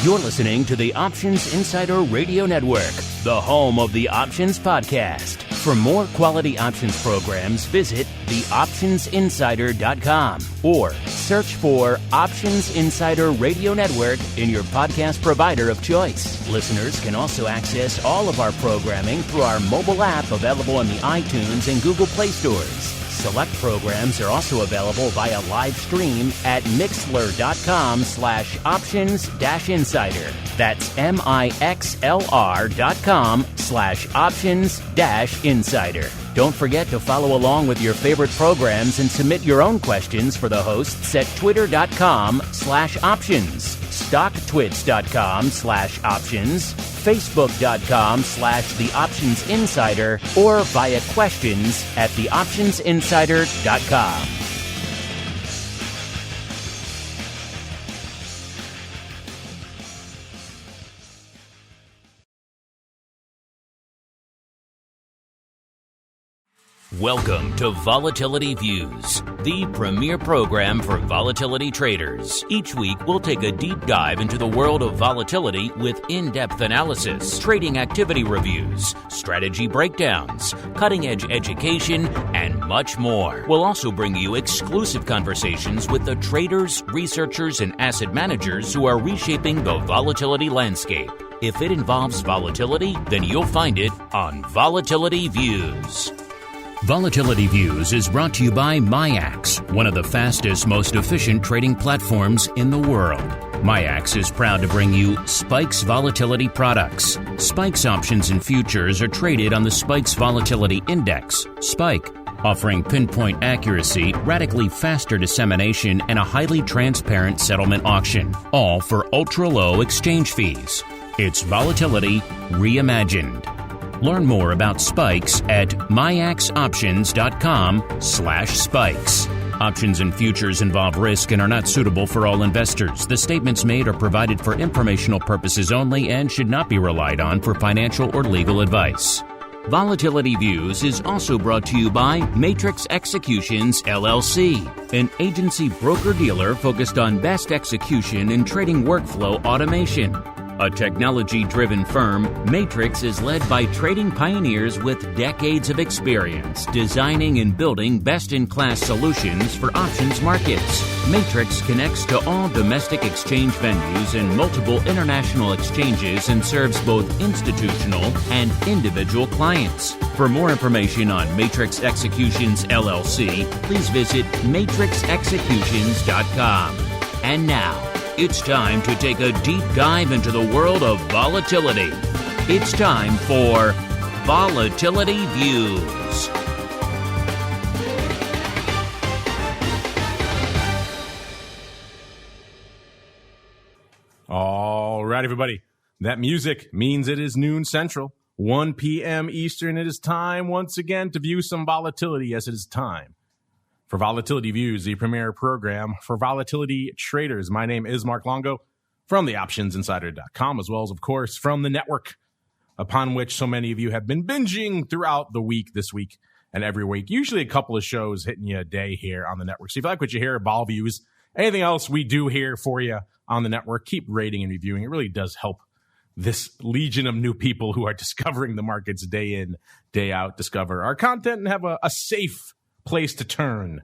You're listening to the Options Insider Radio Network, the home of the Options Podcast. For more quality options programs, visit theoptionsinsider.com or search for Options Insider Radio Network in your podcast provider of choice. Listeners can also access all of our programming through our mobile app available in the iTunes and Google Play stores. Select programs are also available via live stream at mixlr.com/options-insider. That's mixlr.com/options-insider. Don't forget to follow along with your favorite programs and submit your own questions for the hosts at twitter.com/options, stocktwits.com/options, facebook.com/theoptionsinsider, or via questions at theoptionsinsider.com. Welcome to Volatility Views, the premier program for volatility traders. Each week, we'll take a deep dive into the world of volatility with in-depth analysis, trading activity reviews, strategy breakdowns, cutting-edge education, and much more. We'll also bring you exclusive conversations with the traders, researchers, and asset managers who are reshaping the volatility landscape. If it involves volatility, then you'll find it on Volatility Views. Volatility Views is brought to you by MIAX, one of the fastest, most efficient trading platforms in the world. MIAX is proud to bring you Spikes Volatility products. Spikes options and futures are traded on the Spikes Volatility Index, SPIKE, offering pinpoint accuracy, radically faster dissemination, and a highly transparent settlement auction, all for ultra-low exchange fees. It's volatility reimagined. Learn more about Spikes at miaxoptions.com/spikes. Options and futures involve risk and are not suitable for all investors. The statements made are provided for informational purposes only and should not be relied on for financial or legal advice. Volatility Views is also brought to you by Matrix Executions, LLC, an agency broker-dealer focused on best execution and trading workflow automation. A technology-driven firm, Matrix is led by trading pioneers with decades of experience designing and building best-in-class solutions for options markets. Matrix connects to all domestic exchange venues and multiple international exchanges and serves both institutional and individual clients. For more information on Matrix Executions, LLC, please visit matrixexecutions.com. And now, it's time to take a deep dive into the world of volatility. It's time for Volatility Views. All right, everybody. That music means it is noon Central, 1 p.m. Eastern. It is time once again to view some volatility. Yes, it is time for Volatility Views, the premier program for volatility traders. My name is Mark Longo from theoptionsinsider.com, as well as, of course, from the network upon which so many of you have been binging throughout the week, this week and every week. Usually a couple of shows hitting you a day here on the network. So if you like what you hear, Vol Views, anything else we do here for you on the network, keep rating and reviewing. It really does help this legion of new people who are discovering the markets day in, day out, discover our content and have a safe place to turn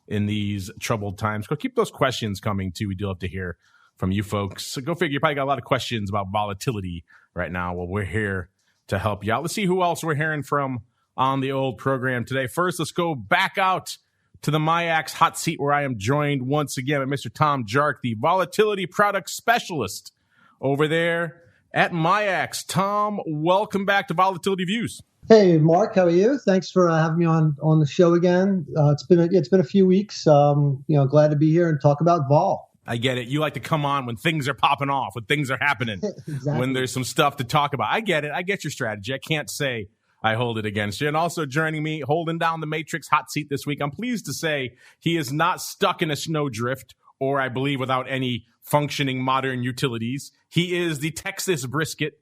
in these troubled times. Go keep those questions coming too. We do love to hear from you folks. So go figure, you probably got a lot of questions about volatility right now. Well, we're here to help you out. Let's see who else we're hearing from on the old program today. First, let's go back out to the MIAX hot seat, where I am joined once again by Mr. Tom JARCK, the volatility product specialist over there at MIAX. Tom, welcome back to Volatility Views. Hey, Mark, how are you? Thanks for having me on the show again. It's been a few weeks. Glad to be here and talk about vol. I get it. You like to come on when things are popping off, when things are happening, Exactly. When there's some stuff to talk about. I get it. I get your strategy. I can't say I hold it against you. And also joining me, holding down the Matrix hot seat this week, I'm pleased to say he is not stuck in a snowdrift or, I believe, without any functioning modern utilities. He is the Texas brisket,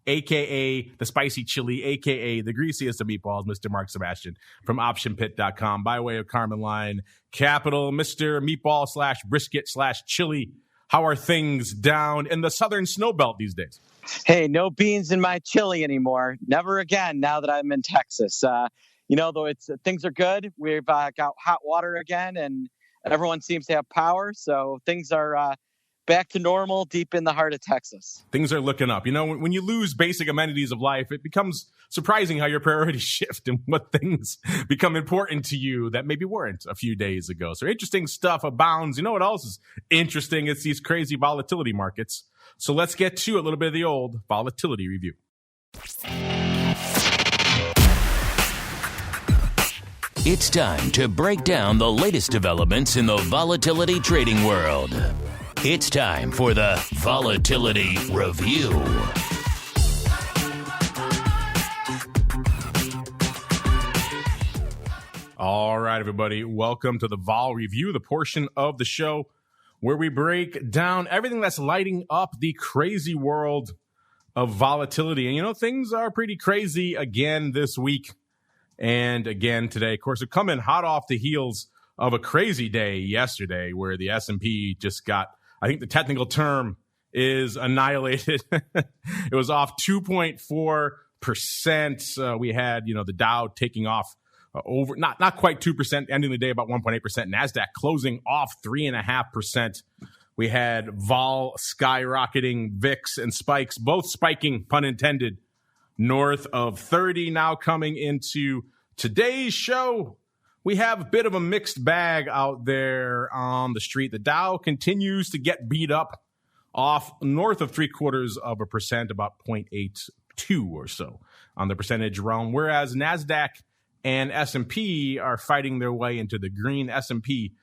a.k.a. the spicy chili, a.k.a. the greasiest of meatballs, Mr. Mark Sebastian from OptionPit.com, by way of Carmen Line Capital. Mr. Meatball / brisket / chili How are things down in the southern snow belt these days? Hey, no beans in my chili anymore. Never again now that I'm in Texas. Though things are good. We've got hot water again, and everyone seems to have power. So things are back to normal deep in the heart of Texas. Things are looking up. When you lose basic amenities of life, it becomes surprising how your priorities shift and what things become important to you that maybe weren't a few days ago. So interesting stuff abounds. You know what else is interesting? It's these crazy volatility markets. So let's get to a little bit of the old volatility review. It's time to break down the latest developments in the volatility trading world. It's time for the Volatility Review. All right, everybody. Welcome to the Vol Review, the portion of the show where we break down everything that's lighting up the crazy world of volatility. And, things are pretty crazy again this week and again today. Of course, we're coming hot off the heels of a crazy day yesterday where the S&P just got, I think the technical term is annihilated. It was off 2.4%. We had, the Dow taking off over not quite 2%, ending the day about 1.8%. NASDAQ closing off 3.5%. We had vol skyrocketing, VIX and spikes, both spiking, pun intended, north of 30. Now coming into today's show, we have a bit of a mixed bag out there on the street. The Dow continues to get beat up off north of 0.75%, about 0.82 or so on the percentage realm, whereas NASDAQ and S&P are fighting their way into the green. S&P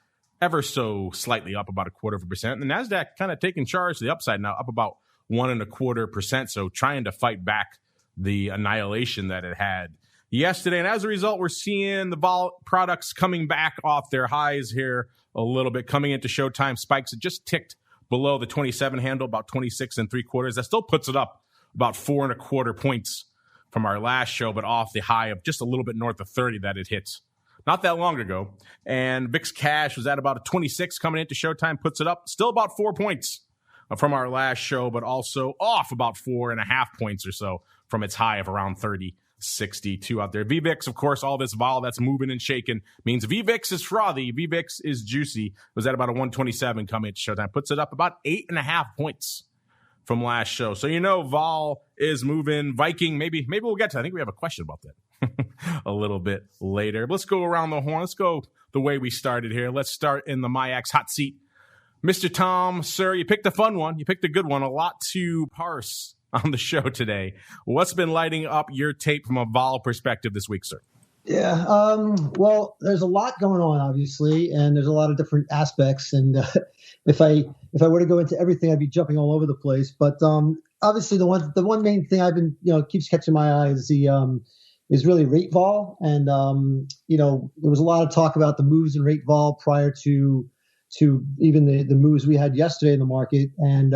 ever so slightly up about 0.25%. And the NASDAQ kind of taking charge to the upside now, up about 1.25%. So trying to fight back the annihilation that it had yesterday. And as a result, we're seeing the vol products coming back off their highs here a little bit. Coming into showtime spikes, it just ticked below the 27 handle, about 26.75. That still puts it up about 4.25 points from our last show, but off the high of just a little bit north of 30 that it hit not that long ago. And VIX cash was at about a 26 coming into showtime, puts it up still about 4 points from our last show, but also off about 4.5 points or so from its high of around 30.62 out there. VVIX, of course, all this vol that's moving and shaking means VVIX is frothy. VVIX is juicy. It was at about a 127 coming into showtime, puts it up about 8.5 points from last show. So, vol is moving. Viking, maybe we'll get to, I think we have a question about that a little bit later. But let's go around the horn. Let's go the way we started here. Let's start in the MIAX hot seat. Mr. Tom, sir, you picked a fun one. You picked a good one. A lot to parse on the show today. What's been lighting up your tape from a vol perspective this week, sir? Yeah, well, there's a lot going on, obviously, and there's a lot of different aspects. And if I were to go into everything, I'd be jumping all over the place. But obviously, the one main thing I've been, keeps catching my eye is is really rate vol. And there was a lot of talk about the moves in rate vol prior to even the moves we had yesterday in the market. And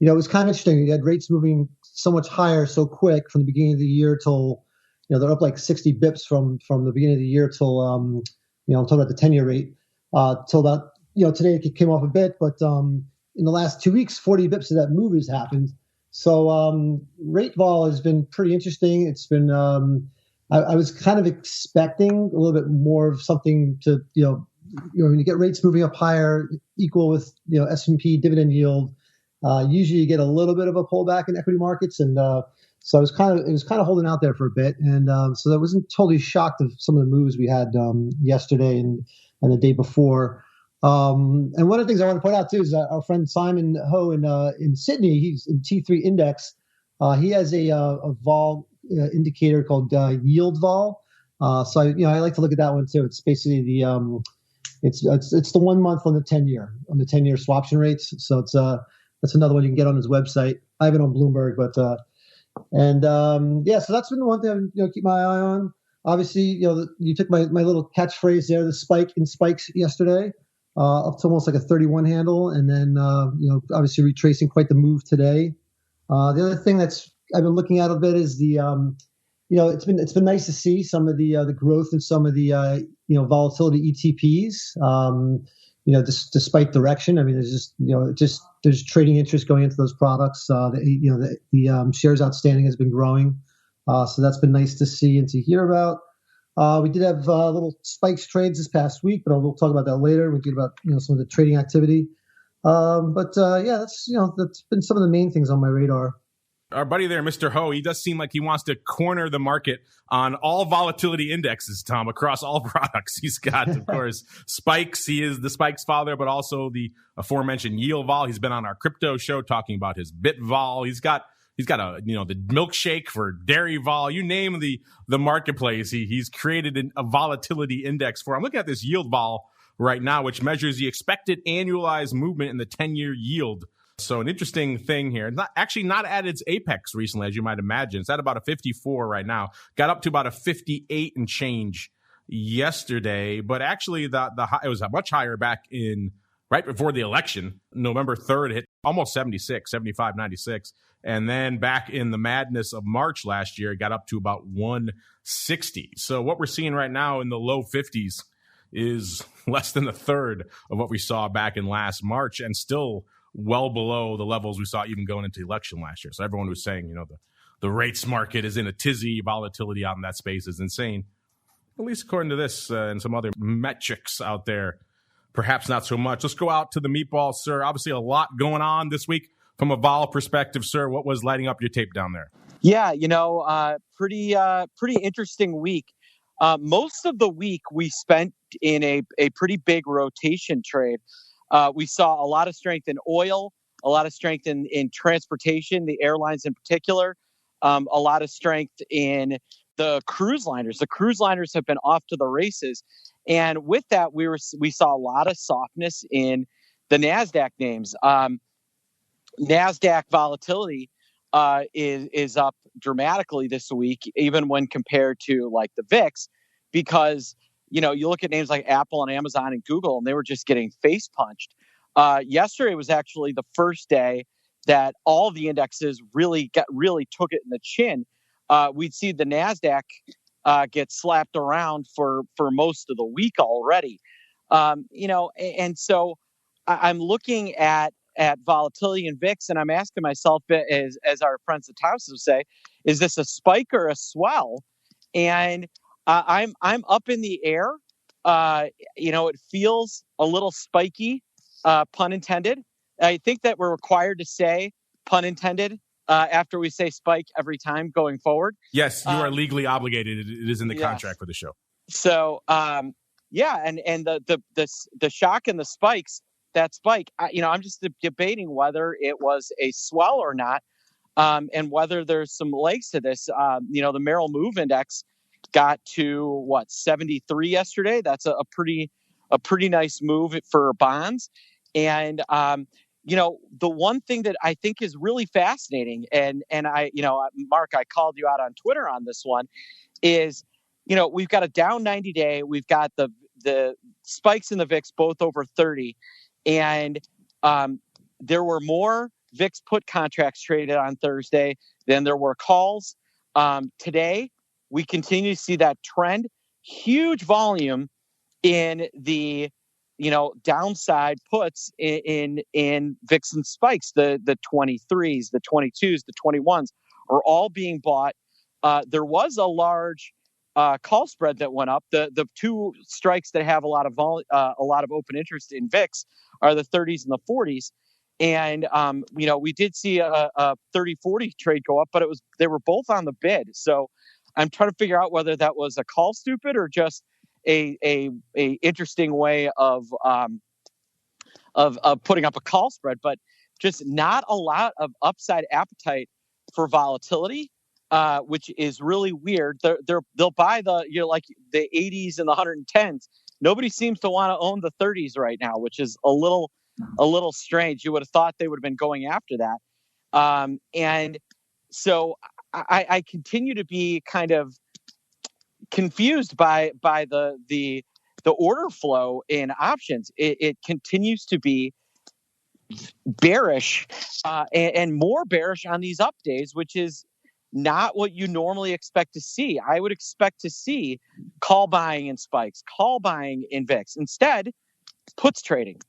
it was kind of interesting. You had rates moving so much higher so quick from the beginning of the year till they're up like 60 bips from the beginning of the year till I'm talking about the 10-year rate till about today it came off a bit, but in the last 2 weeks 40 bips of that move has happened. So rate vol has been pretty interesting. It's been I was kind of expecting a little bit more of something to when you get rates moving up higher equal with S&P dividend yield, usually you get a little bit of a pullback in equity markets. And so it was kind of holding out there for a bit, and so I wasn't totally shocked of some of the moves we had yesterday and the day before. And one of the things I want to point out too is that our friend Simon Ho in Sydney, he's in T3 Index. He has a vol indicator called yield vol. So I like to look at that one too. It's basically the it's the 1 month on the 10-year swaption rates. So that's another one you can get on his website. I have it on Bloomberg, but. So that's been the one thing I keep my eye on. Obviously, you took my little catchphrase there, the spike in spikes yesterday, up to almost like a 31 handle, and then obviously retracing quite the move today. The other thing that's I've been looking at a bit is the it's been nice to see some of the growth in some of the volatility ETPs. despite direction. I mean, there's trading interest going into those products. The shares outstanding has been growing, so that's been nice to see and to hear about. We did have little spikes trades this past week, but we'll talk about that later. We get about some of the trading activity. That's been some of the main things on my radar. Our buddy there, Mr. Ho, he does seem like he wants to corner the market on all volatility indexes, Tom, across all products. He's got, of course, spikes. He is the spikes father, but also the aforementioned yield vol. He's been on our crypto show talking about his bit vol. He's got the milkshake for dairy vol. You name the marketplace. He's created a volatility index for. I'm looking at this yield vol right now, which measures the expected annualized movement in the 10-year yield. So an interesting thing here. Not at its apex recently, as you might imagine. It's at about a 54 right now. Got up to about a 58 and change yesterday, but actually it was much higher back in right before the election. November 3rd hit almost 76, 75, 96. And then back in the madness of March last year, it got up to about 160. So what we're seeing right now in the low 50s is less than a third of what we saw back in last March, and still well below the levels we saw even going into the election last year. So everyone was saying, the rates market is in a tizzy. Volatility out in that space is insane. At least according to this and some other metrics out there, perhaps not so much. Let's go out to the meatball, sir. Obviously a lot going on this week from a vol perspective, sir. What was lighting up your tape down there? Yeah, pretty interesting week. Most of the week we spent in a pretty big rotation trade. We saw a lot of strength in oil, a lot of strength in transportation, the airlines in particular, a lot of strength in the cruise liners. The cruise liners have been off to the races. And with that, we saw a lot of softness in the NASDAQ names. NASDAQ volatility is up dramatically this week, even when compared to like the VIX, because you look at names like Apple and Amazon and Google, and they were just getting face punched. Yesterday was actually the first day that all the indexes really took it in the chin. We'd see the NASDAQ get slapped around for most of the week already. And so I'm looking at volatility in VIX, and I'm asking myself, as our friends at Thomas would say, is this a spike or a swell? And I'm up in the air. It feels a little spiky, pun intended. I think that we're required to say pun intended after we say spike every time going forward. Yes, you are legally obligated. It is in the contract for the show. So, and the shock and the spikes, that spike, I'm just debating whether it was a swell or not, and whether there's some legs to this. The Merrill Move Index got to 73 yesterday. That's a pretty nice move for bonds. And the one thing that I think is really fascinating, and I, Mark, I called you out on Twitter on this one, is we've got a down 90-day. We've got the spikes in the VIX both over 30, and there were more VIX put contracts traded on Thursday than there were calls. Today, we continue to see that trend. Huge volume in the downside puts in VIX and spikes. The 23s, the 22s, the 21s are all being bought. There was a large call spread that went up. The two strikes that have a lot of open interest in VIX are the 30s and the 40s. And we did see a 30-40 trade go up, but they were both on the bid. So I'm trying to figure out whether that was a call stupid or just a interesting way of putting up a call spread, but just not a lot of upside appetite for volatility, which is really weird. They'll buy the 80s and the 110s. Nobody seems to want to own the 30s right now, which is a little strange. You would have thought they would have been going after that. And so I continue to be kind of confused by the order flow in options. It continues to be bearish and more bearish on these up days, which is not what you normally expect to see. I would expect to see call buying in spikes, call buying in VIX. Instead, puts trading.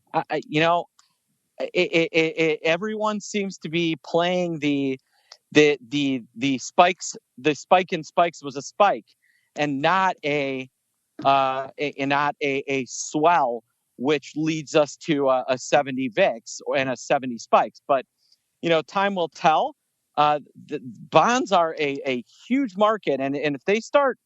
Everyone seems to be playing the spikes. The spike in spikes was a spike, and not a swell, which leads us to a 70 VIX and a 70 spikes. But time will tell. The bonds are a huge market, and if they start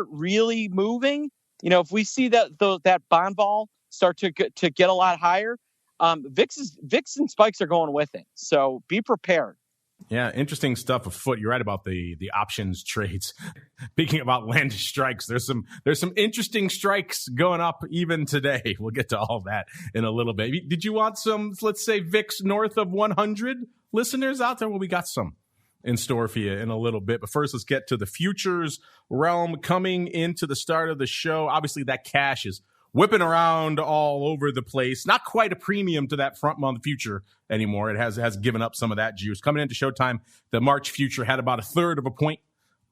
really moving, if we see that bond vol start to get a lot higher, VIX and spikes are going with it. So be prepared. Yeah, interesting stuff afoot. You're right about the options trades. Speaking of outlandish strikes, there's some interesting strikes going up even today. We'll get to all that in a little bit. Did you want some, let's say, VIX north of 100 listeners out there? Well, we got some in store for you in a little bit. But first, let's get to the futures realm coming into the start of the show. Obviously, that cash is whipping around all over the place. Not quite a premium to that front month future anymore. It has given up some of that juice. Coming into showtime, the March future had about 1/3 of a point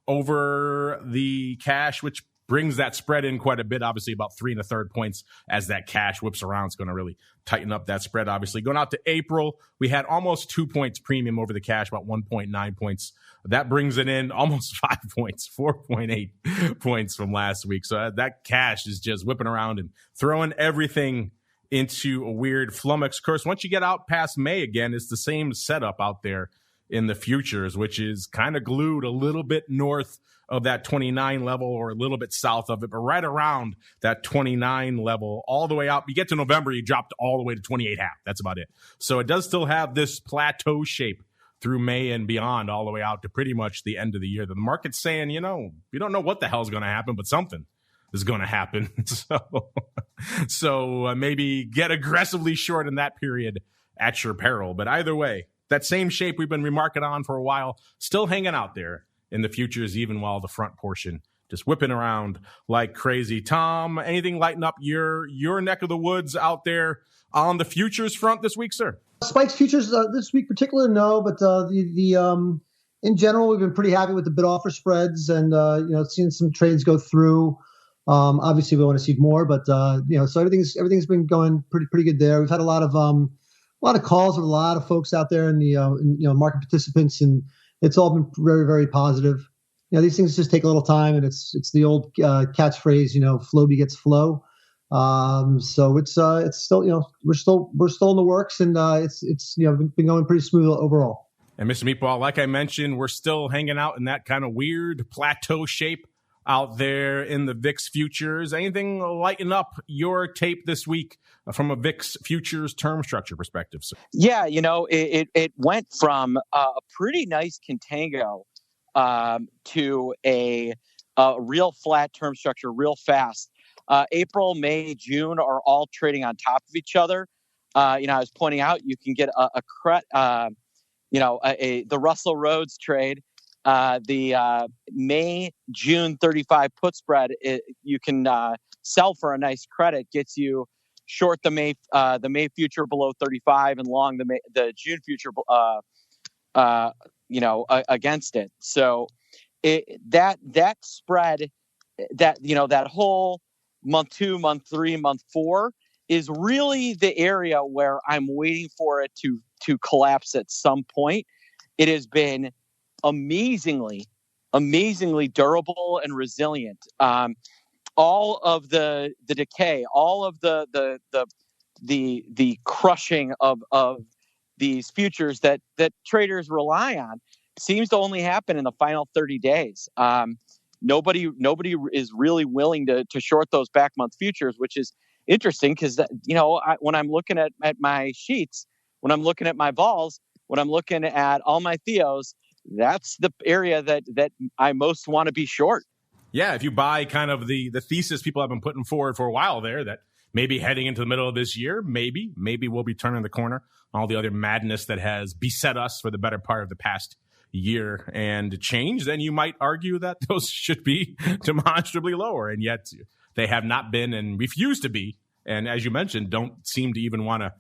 over the cash, which brings that spread in quite a bit. Obviously, about 3 1/3 points as that cash whips around. It's going to really tighten up that spread, obviously. Going out to April, we had almost 2 points premium over the cash, about 1.9 points. That brings it in almost 5 points, 4.8 points from last week. So that cash is just whipping around and throwing everything into a weird flummox. Of course, once you get out past May again, it's the same setup out there in the futures, which is kind of glued a little bit north of that 29 level or a little bit south of it, but right around that 29 level all the way out. You get to November, you dropped all the way to 28.5. That's about it. So it does still have this plateau shape through May and beyond, all the way out to pretty much the end of the year. The market's saying, you don't know what the hell's going to happen, but something is going to happen. So maybe get aggressively short in that period at your peril. But either way, that same shape we've been remarking on for a while, still hanging out there in the futures, even while the front portion just whipping around like crazy. Tom, anything lighten up your neck of the woods out there on the futures front this week, sir? Spikes futures this week particular, no, but in general, we've been pretty happy with the bid offer spreads and seeing some trades go through. Obviously, we want to see more, but so everything's been going pretty good there. We've had a lot of calls with a lot of folks out there in the market participants, and it's all been very, very positive. These things just take a little time, and it's the old catchphrase, flow begets flow. So it's still, we're still in the works, and it's been going pretty smooth overall. And Mr. Meatball, like I mentioned, we're still hanging out in that kind of weird plateau shape out there in the VIX futures. Anything lighten up your tape this week from a VIX futures term structure perspective, sir? Yeah, it went from a pretty nice contango to a real flat term structure real fast. April, May, June are all trading on top of each other. I was pointing out you can get the Russell Rhodes trade. The May-June 35 put spread, you can sell for a nice credit, gets you short the May future below 35 and long the June future against it. So that spread, that whole month 2, month 3, month 4 is really the area where I'm waiting for it to collapse at some point. It has been amazingly durable and resilient. All of the decay, all of the crushing of these futures that traders rely on seems to only happen in the final 30 days. Nobody is really willing to short those back month futures, which is interesting because when I'm looking at my sheets, when I'm looking at my vols, when I'm looking at all my theos, that's the area that I most want to be short. Yeah, if you buy kind of the thesis people have been putting forward for a while there, that maybe heading into the middle of this year, maybe we'll be turning the corner on all the other madness that has beset us for the better part of the past year and change, then you might argue that those should be demonstrably lower. And yet they have not been and refuse to be. And as you mentioned, don't seem to even want to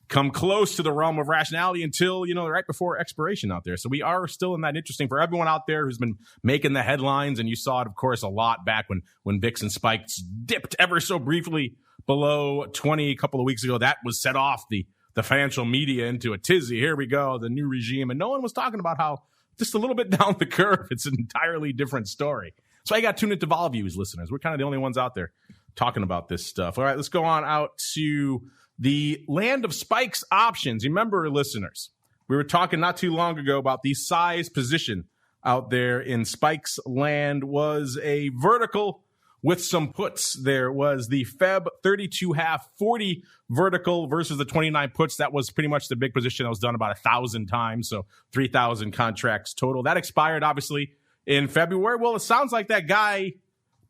come close to the realm of rationality until, right before expiration out there. So we are still in that interesting for everyone out there who's been making the headlines. And you saw it, of course, a lot back when VIX and spikes dipped ever so briefly below 20 a couple of weeks ago. That was set off the financial media into a tizzy. Here we go, the new regime. And no one was talking about how just a little bit down the curve, it's an entirely different story. So I got tuned into Vol Views, listeners. We're kind of the only ones out there talking about this stuff. All right, let's go on out to the land of spikes options. Remember, listeners, we were talking not too long ago about the size position out there in spikes land was a vertical with some puts. There was the Feb 32.5 40 vertical versus the 29 puts. That was pretty much the big position that was done about 1,000 times, so 3,000 contracts total. That expired, obviously, in February. Well, it sounds like that guy,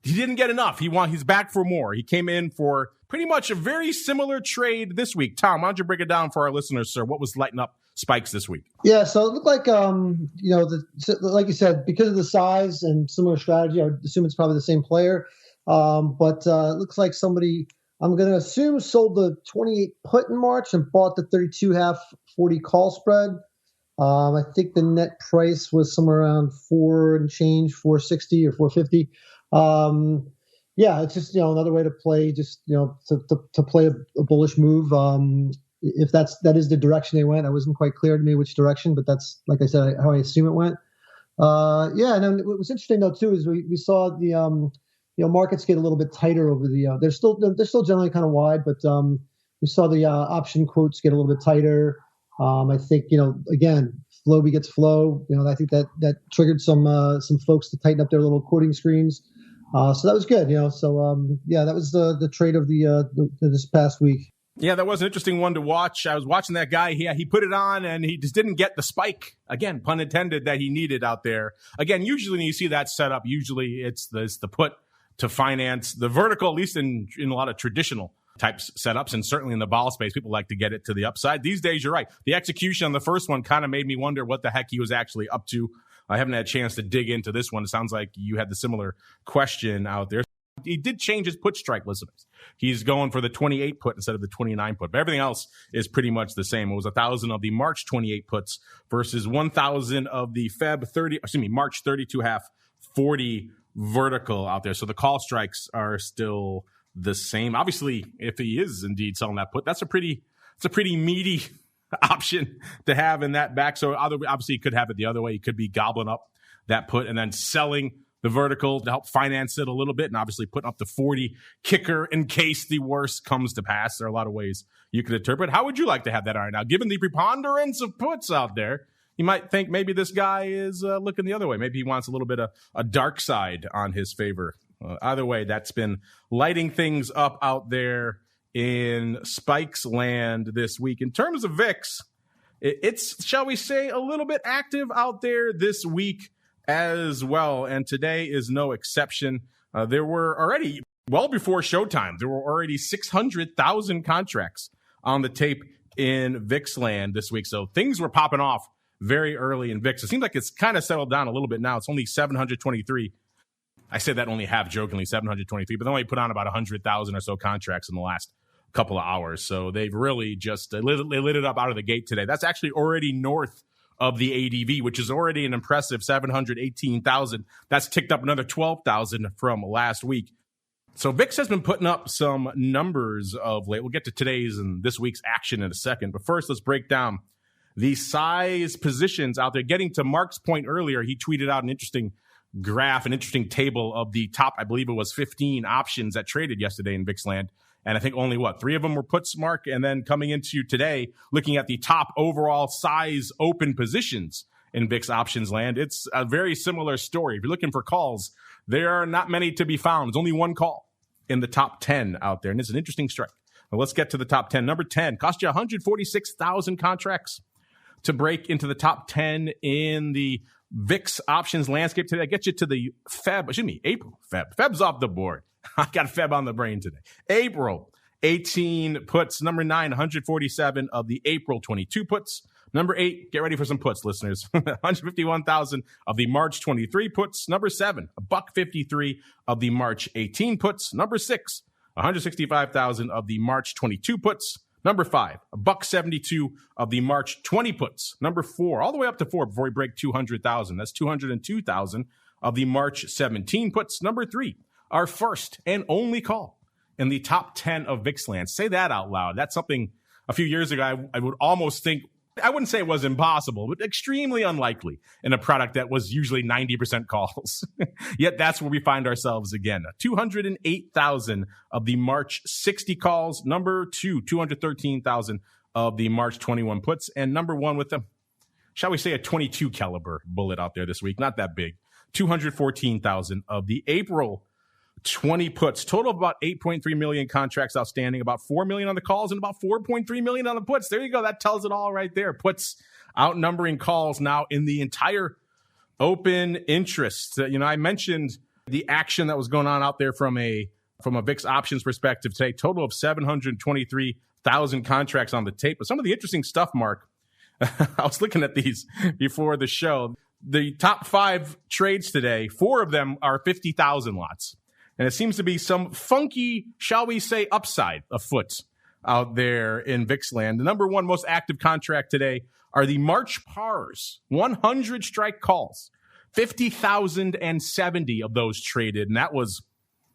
he didn't get enough. He's back for more. He came in for pretty much a very similar trade this week. Tom, why don't you break it down for our listeners, sir? What was lighting up spikes this week? Yeah, so it looked like, like you said, because of the size and similar strategy, I would assume it's probably the same player. But it looks like somebody, I'm going to assume, sold the 28 put in March and bought the 32.5 40 call spread. I think the net price was somewhere around 4 and change, 460 or 450. It's just, another way to play, just, to play a bullish move. If that is the direction they went, it wasn't quite clear to me which direction, but that's, like I said, how I assume it went. And then what was interesting though too is we saw the markets get a little bit tighter over the. They're still generally kind of wide, but we saw the option quotes get a little bit tighter. I think again, flow begets flow. I think that triggered some folks to tighten up their little quoting screens. So that was good. That was the trade of this past week. Yeah, that was an interesting one to watch. I was watching that guy. He put it on, and he just didn't get the spike, again, pun intended, that he needed out there. Again, usually when you see that setup, usually it's the put to finance the vertical, at least in a lot of traditional types setups, and certainly in the vol space, people like to get it to the upside. These days, you're right. The execution on the first one kind of made me wonder what the heck he was actually up to. I haven't had a chance to dig into this one. It sounds like you had the similar question out there. He did change his put strike, listeners. He's going for the 28 put instead of the 29 put. But everything else is pretty much the same. It was 1,000 of the March 28 puts versus 1,000 of the March 32.5 40 vertical out there. So the call strikes are still the same. Obviously, if he is indeed selling that put, it's a pretty meaty option to have in that back. So obviously, he could have it the other way. He could be gobbling up that put and then selling the vertical to help finance it a little bit, and obviously putting up the 40 kicker in case the worst comes to pass. There are a lot of ways you could interpret. How would you like to have that iron out? Given the preponderance of puts out there, you might think maybe this guy is looking the other way. Maybe he wants a little bit of a dark side on his favor. Either way, that's been lighting things up out there in spikes land this week. In terms of VIX, it's, shall we say, a little bit active out there this week as well, and today is no exception. There were already, well before showtime, there were already 600,000 contracts on the tape in VIX land this week. So things were popping off very early in VIX. It seems like it's kind of settled down a little bit now. It's only 723. I said that only half jokingly, 723, but they only put on about 100,000 or so contracts in the last couple of hours. So they've really just lit it up out of the gate today. That's actually already north of the ADV, which is already an impressive 718,000. That's ticked up another 12,000 from last week. So VIX has been putting up some numbers of late. We'll get to today's and this week's action in a second. But first, let's break down the size positions out there. Getting to Mark's point earlier, he tweeted out an interesting graph, an interesting table of the top, I believe it was 15 options that traded yesterday in VIX land. And I think only, 3 of them were puts, Mark? And then coming into today, looking at the top overall size open positions in VIX options land, it's a very similar story. If you're looking for calls, there are not many to be found. There's only one call in the top 10 out there, and it's an interesting strike. Now let's get to the top 10. Number 10 cost you 146,000 contracts to break into the top 10 in the VIX options landscape today. I get you to the April. Feb's off the board. I got Feb on the brain today. April 18 puts. Number 9, 147 of the April 22 puts. Number 8, get ready for some puts, listeners. 151,000 of the March 23 puts. Number 7, $1.53 of the March 18 puts. Number 6, 165,000 of the March 22 puts. Number 5, $1.72 of the March 20 puts. Number 4, all the way up to 4 before we break 200,000. That's 202,000 of the March 17 puts. Number 3, our first and only call in the top 10 of VIX land. Say that out loud. That's something a few years ago I would almost think, I wouldn't say it was impossible, but extremely unlikely in a product that was usually 90% calls. Yet that's where we find ourselves again. 208,000 of the March 60 calls. Number 2, 213,000 of the March 21 puts. And number 1 with them, shall we say, a 22 caliber bullet out there this week. Not that big. 214,000 of the April 20 puts. Total of about 8.3 million contracts outstanding, about 4 million on the calls and about 4.3 million on the puts. There you go. That tells it all right there. Puts outnumbering calls now in the entire open interest. I mentioned the action that was going on out there from a VIX options perspective today. Total of 723,000 contracts on the tape. But some of the interesting stuff, Mark, I was looking at these before the show. The top 5 trades today, 4 of them are 50,000 lots. And it seems to be some funky, shall we say, upside afoot out there in VIX land. The number 1 most active contract today are the March pars, 100 strike calls, 50,070 of those traded. And that was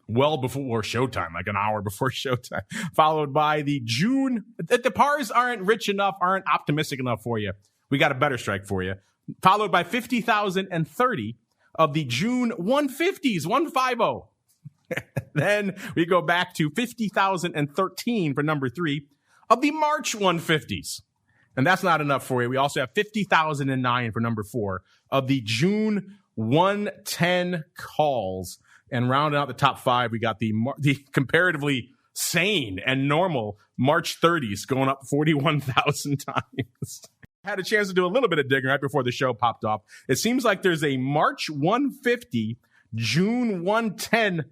well before showtime, like an hour before showtime, followed by the June. The pars aren't rich enough, aren't optimistic enough for you. We got a better strike for you. Followed by 50,030 of the June 150s, 150. Then we go back to 50,013 for number 3 of the March 150s. And that's not enough for you. We also have 50,009 for number 4 of the June 110 calls. And rounding out the top 5, we got the comparatively sane and normal March 30s going up 41,000 times. Had a chance to do a little bit of digging right before the show popped off. It seems like there's a March 150, June 110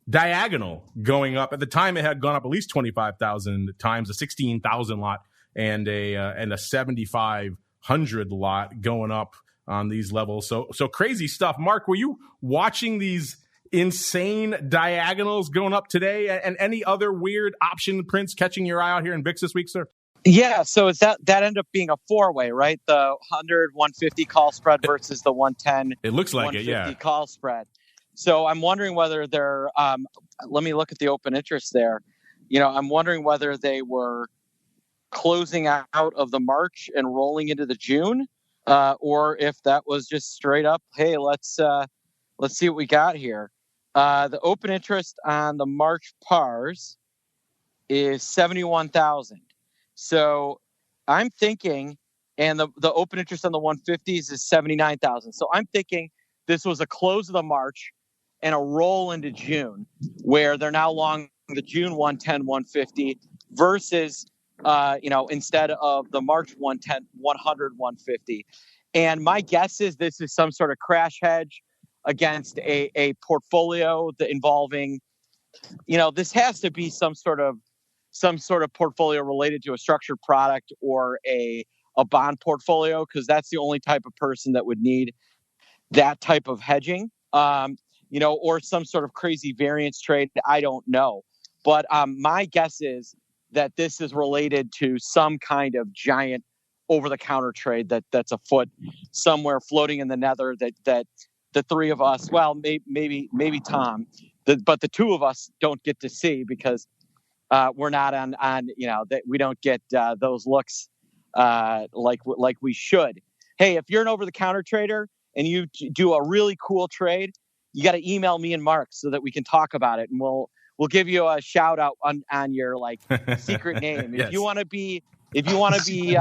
diagonal going up. At the time, it had gone up at least 25,000 times, a 16,000 lot and a 7,500 lot going up on these levels. So crazy stuff. Mark, were you watching these insane diagonals going up today, and any other weird option prints catching your eye out here in VIX this week, sir? Yeah, so is that ended up being a 4-way, right? The 100, 150 call spread versus the 110. It looks like it, yeah. Call spread. So I'm wondering whether they're, let me look at the open interest there. I'm wondering whether they were closing out of the March and rolling into the June, or if that was just straight up, hey, let's see what we got here. The open interest on the March pars is 71,000. So I'm thinking, and the open interest on the 150s is 79,000. So I'm thinking this was a close of the March and a roll into June, where they're now long the June 110, 150 versus, instead of the March 110, 100, 150. And my guess is this is some sort of crash hedge against a portfolio involving, this has to be some sort of portfolio related to a structured product or a bond portfolio, because that's the only type of person that would need that type of hedging, or some sort of crazy variance trade. I don't know. But my guess is that this is related to some kind of giant over-the-counter trade that's afoot somewhere floating in the nether that the three of us, well, maybe Tom, but the two of us don't get to see because we're not on that we don't get those looks like we should. Hey, if you're an over-the-counter trader and you do a really cool trade, you got to email me and Mark so that we can talk about it, and we'll give you a shout out on your secret name. Yes. If you want to be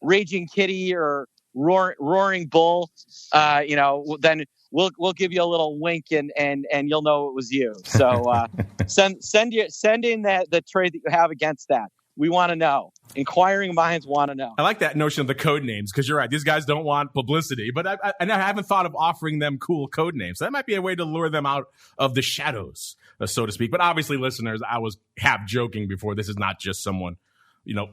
Raging Kitty or Roaring Bull, then we'll give you a little wink and you'll know it was you. So send in the trade that you have against that. We want to know. Inquiring minds want to know. I like that notion of the code names, because you're right. These guys don't want publicity, but I haven't thought of offering them cool code names. So that might be a way to lure them out of the shadows, so to speak. But obviously, listeners, I was half joking before. This is not just someone,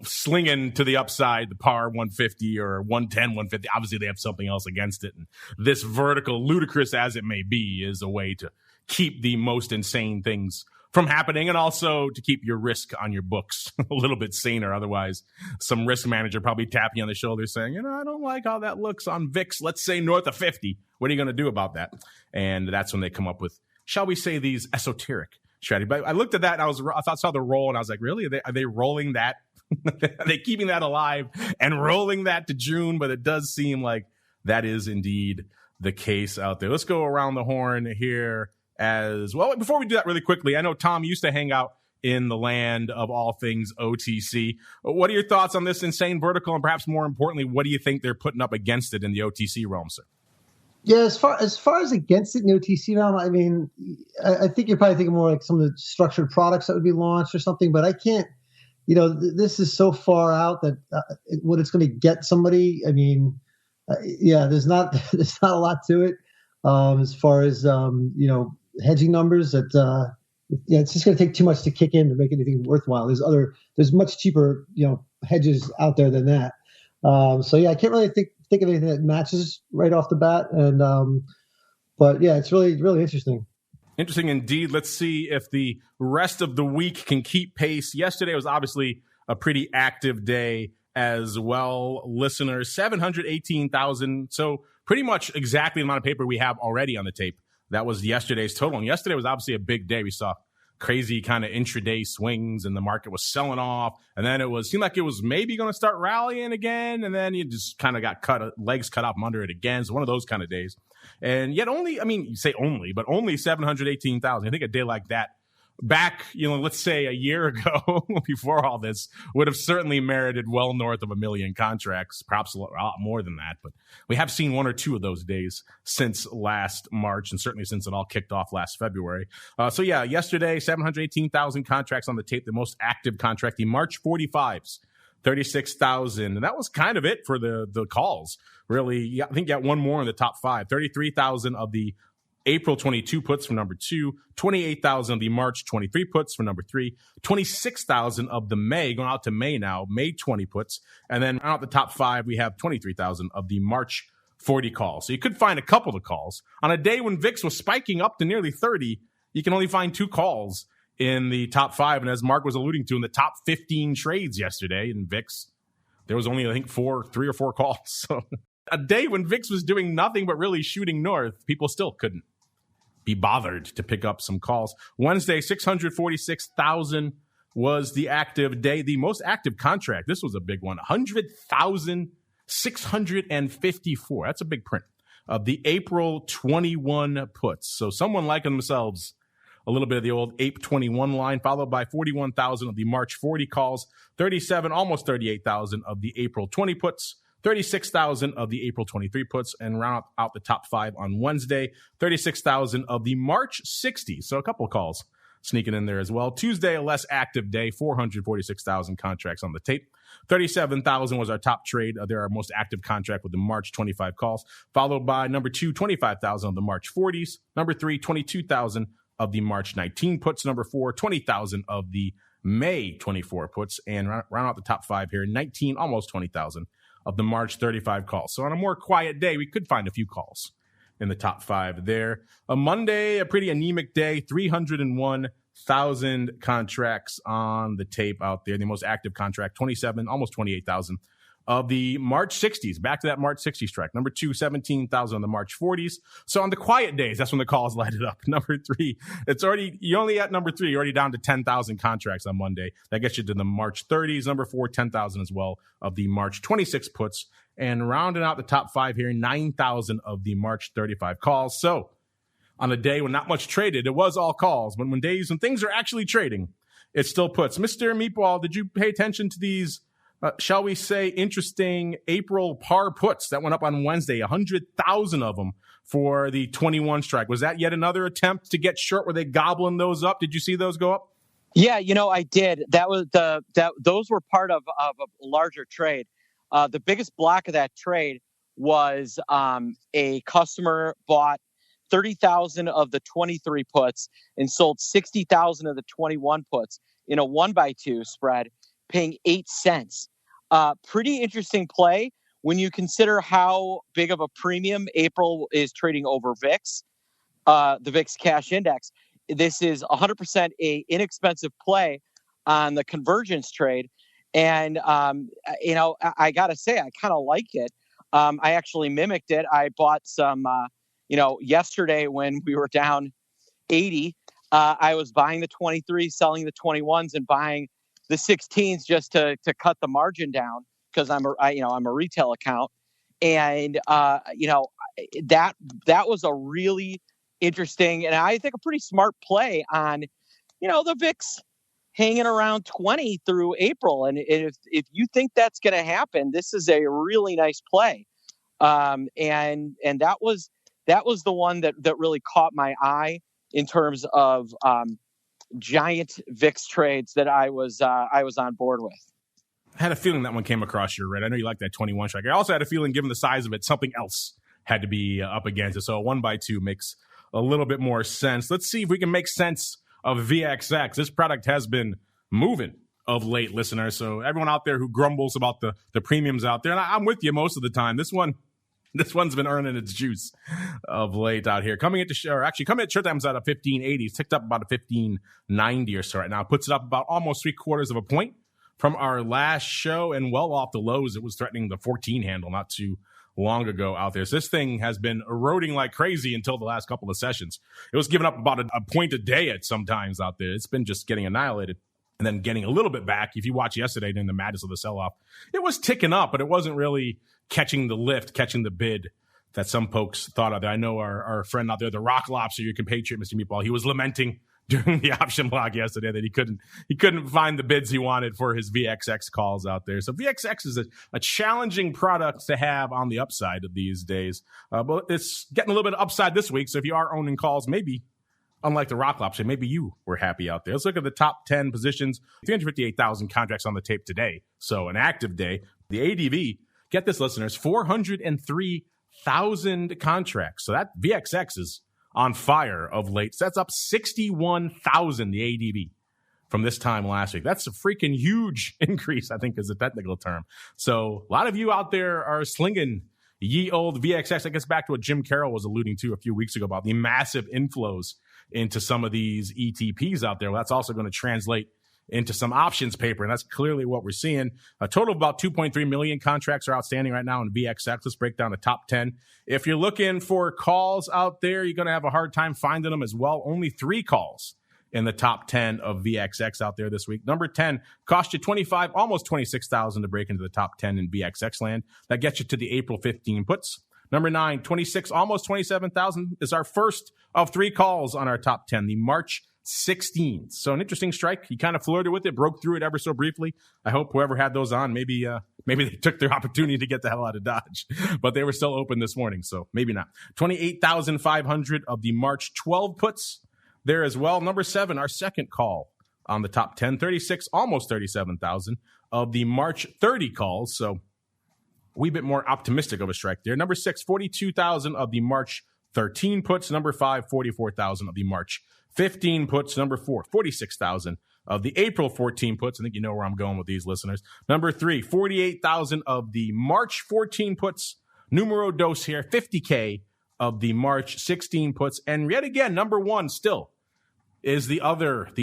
slinging to the upside, the par 150 or 110, 150. Obviously, they have something else against it. And this vertical, ludicrous as it may be, is a way to keep the most insane things from happening, and also to keep your risk on your books a little bit saner. Otherwise, some risk manager probably tapping you on the shoulder saying, I don't like how that looks on VIX, let's say north of 50. What are you going to do about that? And that's when they come up with, shall we say, these esoteric strategies. But I looked at that and I saw the roll and I was like, really? Are they rolling that? Are they keeping that alive and rolling that to June? But it does seem like that is indeed the case out there. Let's go around the horn here as well. Before we do that really quickly, I know Tom used to hang out in the land of all things OTC. What are your thoughts on this insane vertical? And perhaps more importantly, what do you think they're putting up against it in the OTC realm, sir? Yeah, as far as against it in the OTC realm, I mean, I think you're probably thinking more like some of the structured products that would be launched or something, but I can't, this is so far out that what it's going to get somebody. I mean, there's not a lot to it as far as, hedging numbers that, it's just going to take too much to kick in to make anything worthwhile. There's much cheaper, hedges out there than that. I can't really think of anything that matches right off the bat. And, but yeah, it's really, really interesting. Interesting indeed. Let's see if the rest of the week can keep pace. Yesterday was obviously a pretty active day as well. Listeners, 718,000. So pretty much exactly the amount of paper we have already on the tape. That was yesterday's total. And yesterday was obviously a big day. We saw crazy kind of intraday swings and the market was selling off. And then seemed like it was maybe going to start rallying again. And then you just kind of got legs cut off from under it again. So one of those kind of days. And yet you say only, but only 718,000. I think a day like that back, let's say a year ago before all this would have certainly merited well north of 1 million contracts, perhaps a lot more than that. But we have seen one or two of those days since last March and certainly since it all kicked off last February. Yesterday, 718,000 contracts on the tape, the most active contract, the March 45s. 36,000. And that was kind of it for the calls. Really, I think you got one more in the top five. 33,000 of the April 22 puts for number 2, 28,000 of the March 23 puts for number 3, 26,000 of the May, going out to May now, May 20 puts. And then out the top 5, we have 23,000 of the March 40 calls. So you could find a couple of calls. On a day when VIX was spiking up to nearly 30, you can only find 2 calls in the top 5. And as Mark was alluding to, in the top 15 trades yesterday in VIX, there was only, I think, 3 or 4 calls. So a day when VIX was doing nothing but really shooting north, people still couldn't be bothered to pick up some calls. Wednesday, 646,000 was the active day. The most active contract, this was a big one, 100,654. That's a big print of the April 21 puts. So someone liking themselves a little bit of the old Ape 21 line, followed by 41,000 of the March 40 calls, almost 38,000 of the April 20 puts, 36,000 of the April 23 puts, and round out the top 5 on Wednesday, 36,000 of the March 60. So a couple of calls sneaking in there as well. Tuesday, a less active day, 446,000 contracts on the tape. 37,000 was our top trade. They're our most active contract with the March 25 calls, followed by number 2, 25,000 of the March 40s. Number 3, 22,000 of the March 19 puts. Number 4, 20,000 of the May 24 puts. And round out the top 5 here, 19, almost 20,000 of the March 35 calls. So on a more quiet day, we could find a few calls in the top 5 there. A Monday, a pretty anemic day, 301,000 contracts on the tape out there. The most active contract, 27, almost 28,000 of the March 60s. Back to that March 60 strike. Number 2, 17,000 on the March 40s. So on the quiet days, that's when the calls lighted up. Number 3, you're only at number 3. You're already down to 10,000 contracts on Monday. That gets you to the March 30s. Number 4, 10,000 as well of the March 26 puts. And rounding out the top 5 here, 9,000 of the March 35 calls. So on a day when not much traded, it was all calls. But when things are actually trading, it still puts. Mr. Meatball, did you pay attention to these shall we say, interesting April par puts that went up on Wednesday, 100,000 of them for the 21 strike? Was that yet another attempt to get short? Were they gobbling those up? Did you see those go up? Yeah, I did. That was those were part of a larger trade. The biggest block of that trade was a customer bought 30,000 of the 23 puts and sold 60,000 of the 21 puts in a 1x2 spread, paying 8 cents. Pretty interesting play when you consider how big of a premium April is trading over VIX, the VIX cash index. this is 100% a inexpensive play on the convergence trade. And, I got to say, I kind of like it. I actually mimicked it. I bought some, yesterday when we were down 80, I was buying the 23, selling the 21s, and buying the 16s just to cut the margin down because I'm a retail account. And, that was a really interesting and I think a pretty smart play on, the VIX hanging around 20 through April. And if you think that's going to happen, this is a really nice play. And that was the one that really caught my eye in terms of giant VIX trades that I was on board with. I had a feeling that one came across your radar. I know you like that 21 strike. I also had a feeling, given the size of it, something else had to be up against it. So a 1x2 makes a little bit more sense. Let's see if we can make sense of VXX. This product has been moving of late, listeners. So everyone out there who grumbles about the premiums out there, and I'm with you most of the time. This one's been earning its juice of late out here. Coming at showtime's at a 1580. It's ticked up about a 1590 or so right now. It puts it up about almost 3/4 of a point from our last show, and well off the lows. It was threatening the 14 handle not too long ago out there. So this thing has been eroding like crazy until the last couple of sessions. It was giving up about a point a day at some times out there. It's been just getting annihilated and then getting a little bit back. If you watch yesterday during the madness of the sell-off, it was ticking up, but it wasn't really catching the lift, catching the bid that some folks thought of there. I know our friend out there, the Rock Lobster, your compatriot, Mr. Meatball, he was lamenting during the option block yesterday that he couldn't find the bids he wanted for his VXX calls out there. So VXX is a challenging product to have on the upside of these days. But it's getting a little bit of upside this week. So if you are owning calls, maybe unlike the Rock Lobster, maybe you were happy out there. Let's look at the top 10 positions. 358,000 contracts on the tape today. So an active day. The ADV, get this, listeners, 403,000 contracts. So that VXX is on fire of late. So that's up 61,000, the ADV, from this time last week. That's a freaking huge increase, I think is the technical term. So a lot of you out there are slinging ye old VXX. That gets back to what Jim Carroll was alluding to a few weeks ago about the massive inflows into some of these ETPs out there. Well, that's also going to translate into some options paper, and that's clearly what we're seeing. A total of about 2.3 million contracts are outstanding right now in VXX. Let's break down the top 10. If you're looking for calls out there, you're going to have a hard time finding them as well. Only 3 calls in the top 10 of VXX out there this week. Number 10 cost you 25, almost 26,000 to break into the top 10 in VXX land. That gets you to the April 15 puts. Number 9, 26, almost 27,000 is our first of 3 calls on our top 10, the March 16th. So an interesting strike. He kind of flirted with it, broke through it ever so briefly. I hope whoever had those on, maybe they took their opportunity to get the hell out of Dodge, but they were still open this morning, so maybe not. 28,500 of the March 12 puts there as well. Number 7, our second call on the top 10, 36, almost 37,000 of the March 30 calls. So a wee bit more optimistic of a strike there. Number 6, 42,000 of the March 13 puts. Number 5, 44,000 of the March 15 puts. Number 4, 46,000 of the April 14 puts. I think you know where I'm going with these, listeners. Number 3, 48,000 of the March 14 puts. Numero dos here, 50K of the March 16 puts. And yet again, number 1 still is the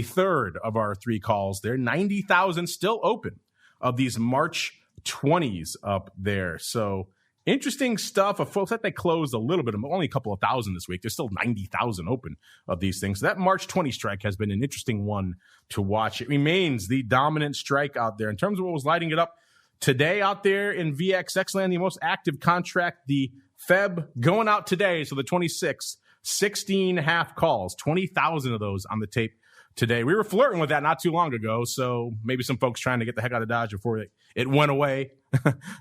third of our 3 calls there. 90,000 still open of these March 20s up there. So interesting stuff. Of folks that they closed a little bit, only a couple of thousand this week. There's still 90,000 open of these things. So that March 20 strike has been an interesting one to watch. It remains the dominant strike out there. In terms of what was lighting it up today out there in VXX land, the most active contract, the Feb going out today, so the 26th, 16 half calls, 20,000 of those on the tape today. We were flirting with that not too long ago, so maybe some folks trying to get the heck out of Dodge before it went away.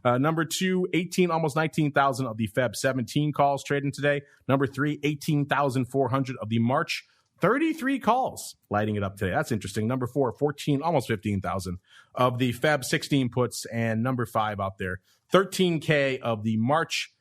Number 2, 18, almost 19,000 of the Feb 17 calls trading today. Number 3, 18,400 of the March 33 calls lighting it up today. That's interesting. Number 4, 14, almost 15,000 of the Feb 16 puts. And number 5 out there, 13K of the March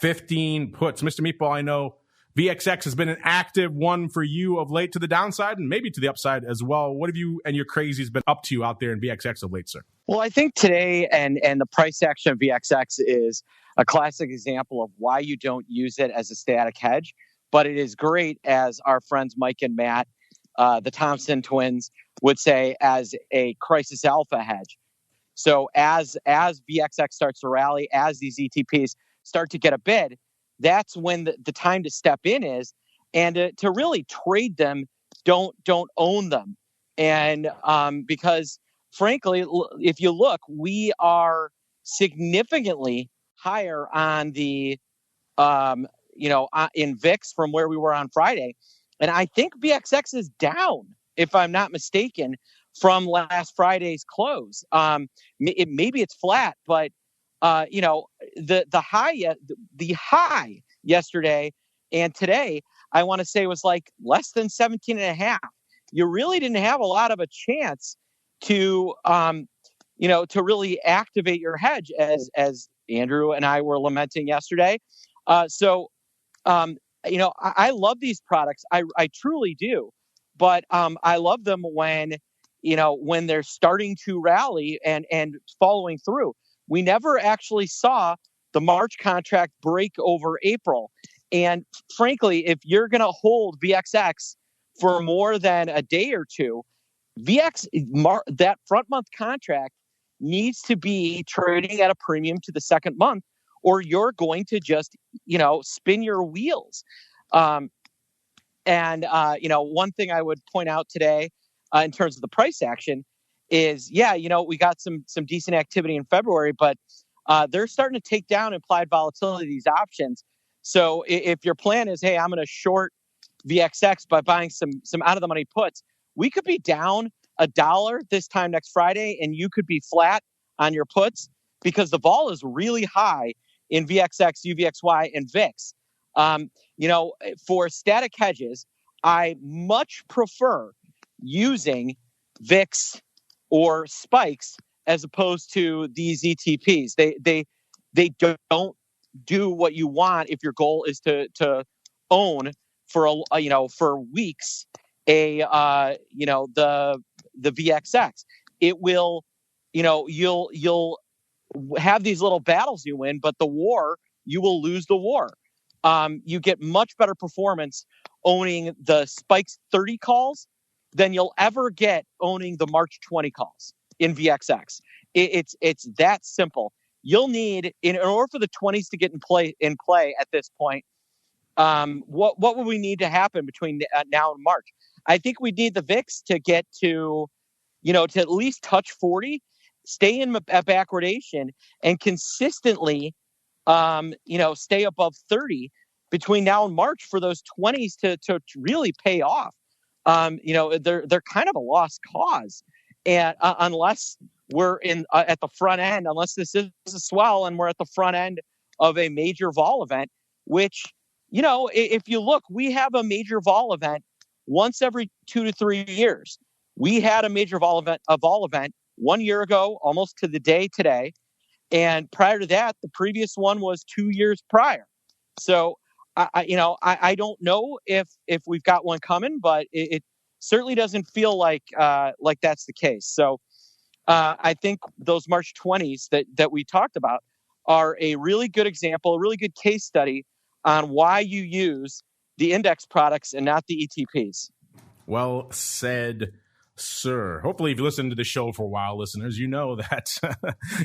15 puts. Mr. Meatball, I know VXX has been an active one for you of late, to the downside and maybe to the upside as well. What have you and your crazies been up to out there in VXX of late, sir? Well, I think today and the price action of VXX is a classic example of why you don't use it as a static hedge, but it is great, as our friends Mike and Matt the Thompson twins would say, as a crisis alpha hedge. So as VXX starts to rally, as these ETPs start to get a bid, that's when the time to step in is, and to really trade them. Don't own them, and because frankly, if you look, we are significantly higher on the in VIX from where we were on Friday, and I think VXX is down, if I'm not mistaken, from last Friday's close. Maybe it's flat, but the high yesterday and today, I want to say, was like less than 17.5. You really didn't have a lot of a chance to to really activate your hedge, as Andrew and I were lamenting yesterday. I love these products. I truly do, but I love them when they're starting to rally and following through. We never actually saw the March contract break over April. And frankly, if you're going to hold VXX for more than a day or two, that front month contract needs to be trading at a premium to the second month, or you're going to just, spin your wheels. One thing I would point out today in terms of the price action is, we got some decent activity in February, but they're starting to take down implied volatility, these options. So if your plan is, hey, I'm going to short VXX by buying some out of the money puts, we could be down $1 this time next Friday, and you could be flat on your puts because the vol is really high in VXX, UVXY, and VIX. For static hedges, I much prefer using VIX or spikes as opposed to these ETPs. They don't do what you want if your goal is to own for for weeks the VXX. It will, you'll have these little battles you win, but the war, you will lose the war. You get much better performance owning the spikes 30 calls than you'll ever get owning the March 20 calls in VXX. It's that simple. You'll need, in order for the 20s to get in play at this point, what would we need to happen between now and March? I think we need the VIX to get to at least touch 40, stay in backwardation, and consistently, stay above 30 between now and March for those 20s to really pay off. They're kind of a lost cause, and unless we're at the front end, unless this is a swell and we're at the front end of a major vol event, which, if you look, we have a major vol event once every 2 to 3 years. We had a major vol event 1 year ago, almost to the day today. And prior to that, the previous one was 2 years prior. So, I don't know if we've got one coming, but it certainly doesn't feel like that's the case. So, I think those March 20s that we talked about are a really good example, a really good case study on why you use the index products and not the ETPs. Well said, sir. Hopefully, if you listen to the show for a while, listeners, you know that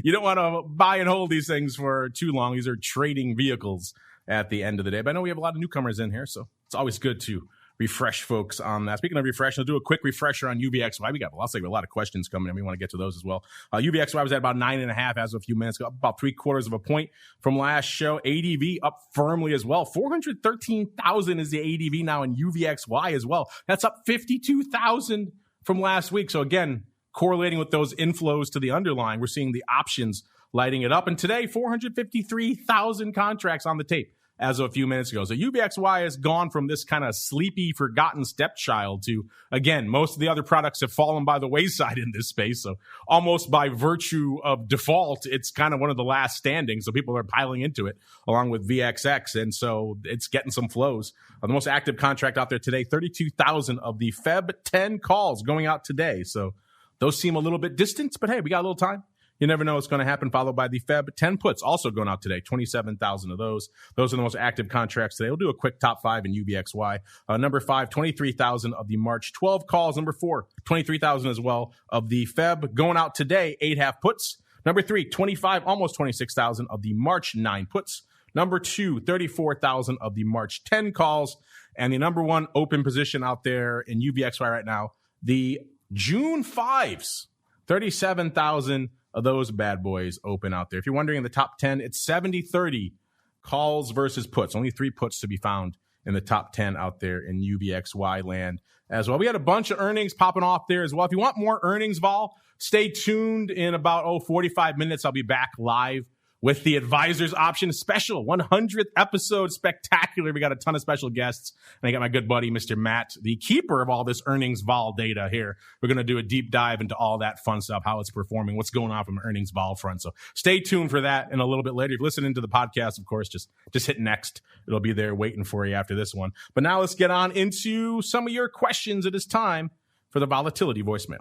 you don't want to buy and hold these things for too long. These are trading vehicles at the end of the day. But I know we have a lot of newcomers in here, so it's always good to refresh folks on that. Speaking of refresh, I'll do a quick refresher on UVXY. We got a lot of questions coming in. We want to get to those as well. UVXY was at about 9.5 as of a few minutes ago, up about 0.75 of a point from last show. ADV up firmly as well. 413,000 is the ADV now in UVXY as well. That's up 52,000 from last week. So again, correlating with those inflows to the underlying, we're seeing the options lighting it up. And today, 453,000 contracts on the tape as of a few minutes ago. So UVXY has gone from this kind of sleepy, forgotten stepchild to, again, most of the other products have fallen by the wayside in this space. So almost by virtue of default, it's kind of one of the last standing. So people are piling into it along with VXX. And so it's getting some flows. The most active contract out there today, 32,000 of the Feb 10 calls going out today. So those seem a little bit distant, but hey, we got a little time. You never know what's going to happen, followed by the Feb 10 puts also going out today, 27,000 of those. Those are the most active contracts today. We'll do a quick top 5 in UVXY. Number 5, 23,000 of the March 12 calls. Number 4, 23,000 as well of the Feb going out today, 8.5 puts. Number 3, 25, almost 26,000 of the March 9 puts. Number 2, 34,000 of the March 10 calls. And the number 1 open position out there in UVXY right now, the June 5s, 37,000 of those bad boys open out there. If you're wondering, in the top 10, it's 70-30 calls versus puts. Only 3 puts to be found in the top 10 out there in UVXY land as well. We had a bunch of earnings popping off there as well. If you want more earnings, Vol, stay tuned. In about 45 minutes, I'll be back live with the Advisors Option Special, 100th episode spectacular. We got a ton of special guests, and I got my good buddy, Mr. Matt, the keeper of all this earnings vol data here. We're going to do a deep dive into all that fun stuff, how it's performing, what's going on from an earnings vol front. So stay tuned for that. And a little bit later, if you're listening to the podcast, of course, just hit next. It'll be there waiting for you after this one. But now let's get on into some of your questions. It is time for the Volatility voicemail.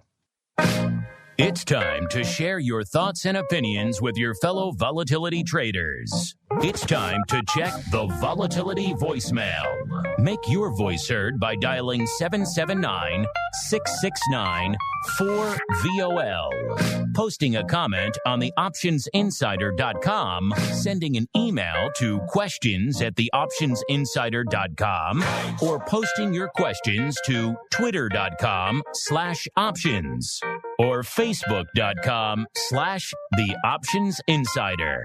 It's time to share your thoughts and opinions with your fellow volatility traders. It's time to check the Volatility voicemail. Make your voice heard by dialing 779-669-4VOL. Posting a comment on the optionsinsider.com, sending an email to questions@theoptionsinsider.com, or posting your questions to twitter.com/options or facebook.com/theoptionsinsider.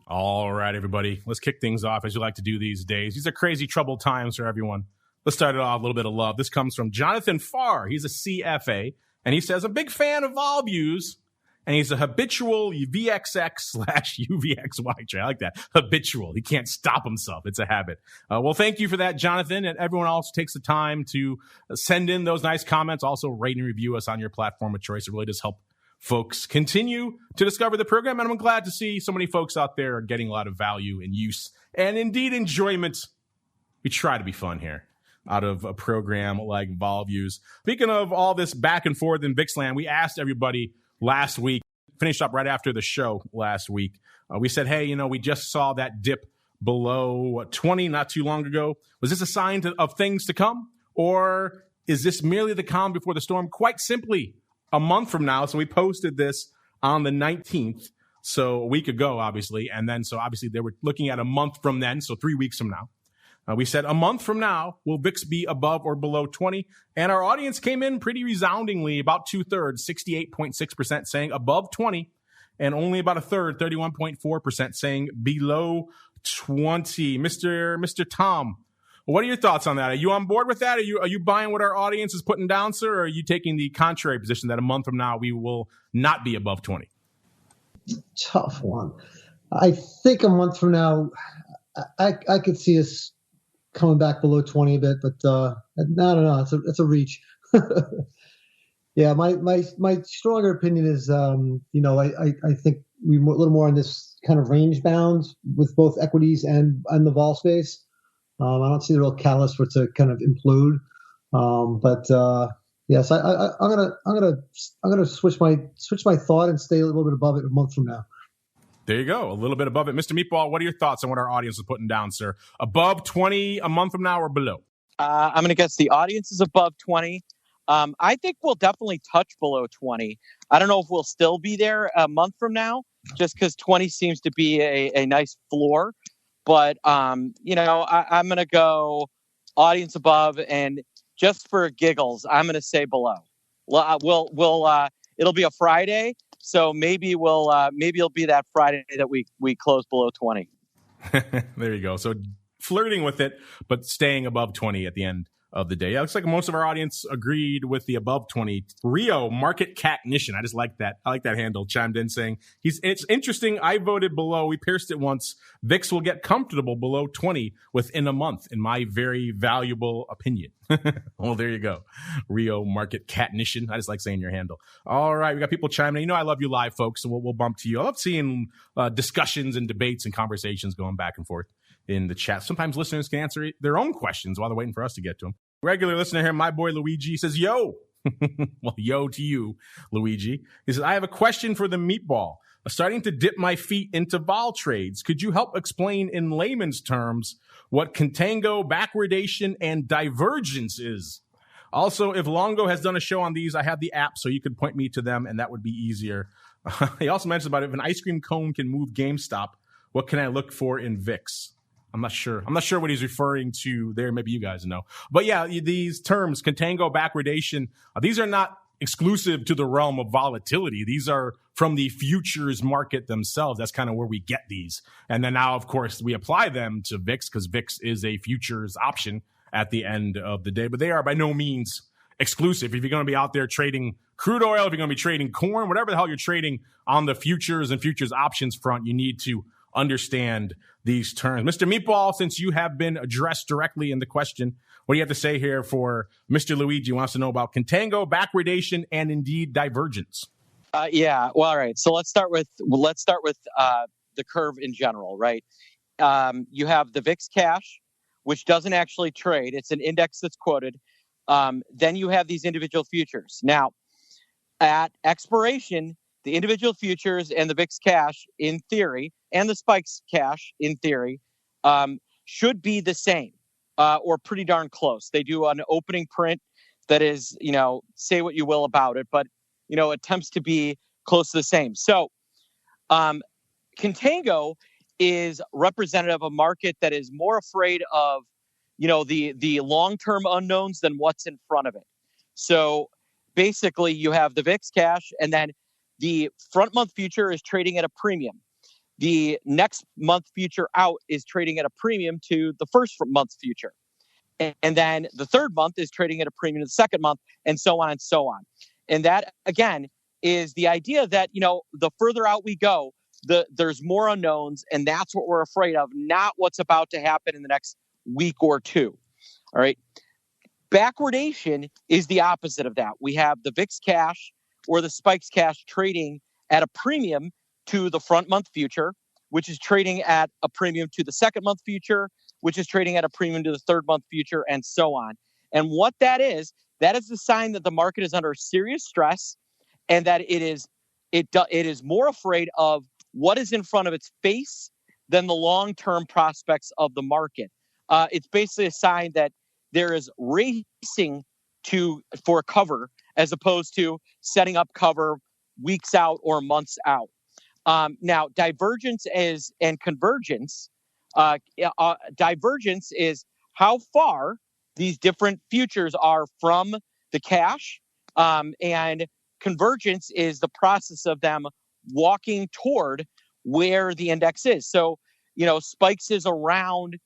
All right, everybody, let's kick things off as you like to do these days. These are crazy troubled times for everyone. Let's start it off a little bit of love. This comes from Jonathan Farr. He's a CFA, and he says, a big fan of vol views, and he's a habitual VXX/UVXY trader. I like that. Habitual. He can't stop himself. It's a habit. Well, thank you for that, Jonathan, and everyone else takes the time to send in those nice comments. Also, rate and review us on your platform of choice. It really does help folks continue to discover the program, and I'm glad to see so many folks out there are getting a lot of value and use and indeed enjoyment. We try to be fun here out of a program like Vol Views. Speaking of all this back and forth in VIX land, we asked everybody last week, finished up right after the show last week. We said, hey, we just saw that dip below 20 not too long ago. Was this a sign of things to come, or is this merely the calm before the storm? Quite simply, a month from now. So we posted this on the 19th, so a week ago, obviously. And then, so obviously they were looking at a month from then, so 3 weeks from now. We said a month from now, will VIX be above or below 20? And our audience came in pretty resoundingly, about 2/3, 68.6% saying above 20, and only about a third, 31.4% saying below 20. Mr. Tom, what are your thoughts on that? Are you on board with that? Are you buying what our audience is putting down, sir? Or are you taking the contrary position that a month from now we will not be above 20? Tough one. I think a month from now, I could see us coming back below 20 a bit, but I don't know. It's a reach. Yeah, my stronger opinion is, I think we're a little more on this kind of range bound with both equities and the vol space. I don't see the real catalyst for it to kind of implode. Yes, I'm gonna switch my thought and stay a little bit above it a month from now. There you go, a little bit above it. Mr. Meatball, what are your thoughts on what our audience is putting down, sir? Above 20 a month from now or below? I'm going to guess the audience is above 20. I think we'll definitely touch below 20. I don't know if we'll still be there a month from now, just because 20 seems to be a nice floor. But, I'm going to go audience above, and just for giggles, I'm going to say below. It'll be a Friday, so maybe it'll be that Friday that we close below 20. There you go. So flirting with it, but staying above 20 at the end of the day. Yeah, it looks like most of our audience agreed with the above 20. Rio Market Catnician, I just like that. I like that handle. Chimed in saying it's interesting. I voted below. We pierced it once. VIX will get comfortable below 20 within a month, in my very valuable opinion. Well, there you go. Rio Market Catnician. I just like saying your handle. All right, we got people chiming in. I love you live, folks, so we'll bump to you. I love seeing discussions and debates and conversations going back and forth in the chat. Sometimes listeners can answer their own questions while they're waiting for us to get to them. Regular listener here, my boy Luigi, says, yo, Well, yo to you, Luigi. He says, I have a question for the meatball. Starting to dip my feet into vol trades. Could you help explain in layman's terms what contango, backwardation, and divergence is? Also, if Longo has done a show on these, I have the app, so you could point me to them, and that would be easier. He also mentioned about if an ice cream cone can move GameStop, what can I look for in VIX? I'm not sure what he's referring to there. Maybe you guys know. But yeah, these terms, contango, backwardation, these are not exclusive to the realm of volatility. These are from the futures market themselves. That's kind of where we get these. And then now, of course, we apply them to VIX because VIX is a futures option at the end of the day. But they are by no means exclusive. If you're going to be out there trading crude oil, if you're going to be trading corn, whatever the hell you're trading on the futures and futures options front, you need to understand these terms. Mr. Meatball, since you have been addressed directly in the question, what do you have to say here for Mr. Luigi? Wants to know about contango, backwardation, and indeed divergence. Yeah. Well, all right. So let's start with the curve in general, right? You have the VIX cash, which doesn't actually trade. It's an index that's quoted. Then you have these individual futures. Now, at expiration, the individual futures and the VIX cash, in theory, and the spikes cash, in theory, should be the same or pretty darn close. They do an opening print that is, say what you will about it, but, attempts to be close to the same. So contango is representative of a market that is more afraid of, the long-term unknowns than what's in front of it. So basically you have the VIX cash, and then the front month future is trading at a premium. The next month future out is trading at a premium to the first month future. And then the third month is trading at a premium to the second month, and so on and so on. And that, again, is the idea that, the further out we go, there's more unknowns, and that's what we're afraid of, not what's about to happen in the next week or two. All right. Backwardation is the opposite of that. We have the VIX cash or the spikes cash trading at a premium to the front month future, which is trading at a premium to the second month future, which is trading at a premium to the third month future, and so on. And what that is the sign that the market is under serious stress, and that it is more afraid of what is in front of its face than the long-term prospects of the market. It's basically a sign that there is racing for cover as opposed to setting up cover weeks out or months out. Now, divergence and convergence. Divergence is how far these different futures are from the cash, and convergence is the process of them walking toward where the index is. So, spikes is around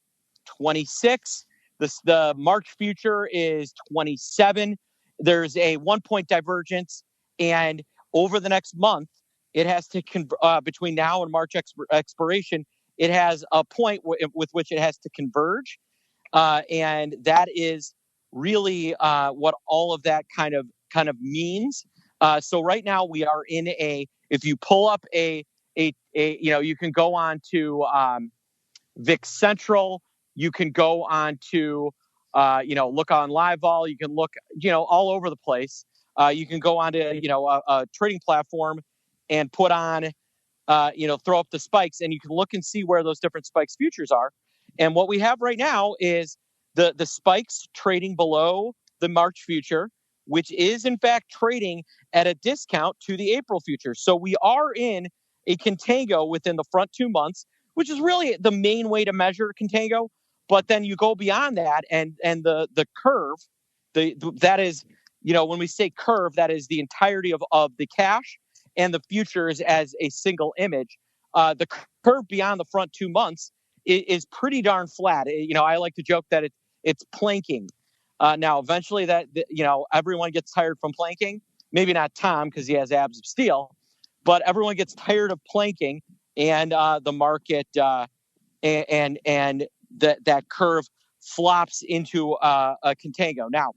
26. The March future is 27. There's a 1 point divergence, and over the next month, it has to between now and March expiration, it has a point with which it has to converge, and that is really what all of that kind of means. So right now we are in if you pull up you can go on to VIX Central, you can go on to look on LiveVol, you can look all over the place. You can go on to a trading platform and put on throw up the spikes, and you can look and see where those different spikes futures are. And what we have right now is the spikes trading below the March future, which is in fact trading at a discount to the April future. So we are in a contango within the front 2 months, which is really the main way to measure contango. But then you go beyond that, and the curve, that is, when we say curve, that is the entirety of the cash and the futures as a single image. The curve beyond the front 2 months is pretty darn flat. I like to joke that it's planking. Now, eventually that everyone gets tired from planking. Maybe not Tom, because he has abs of steel, but everyone gets tired of planking, and the market and that curve flops into a contango. Now,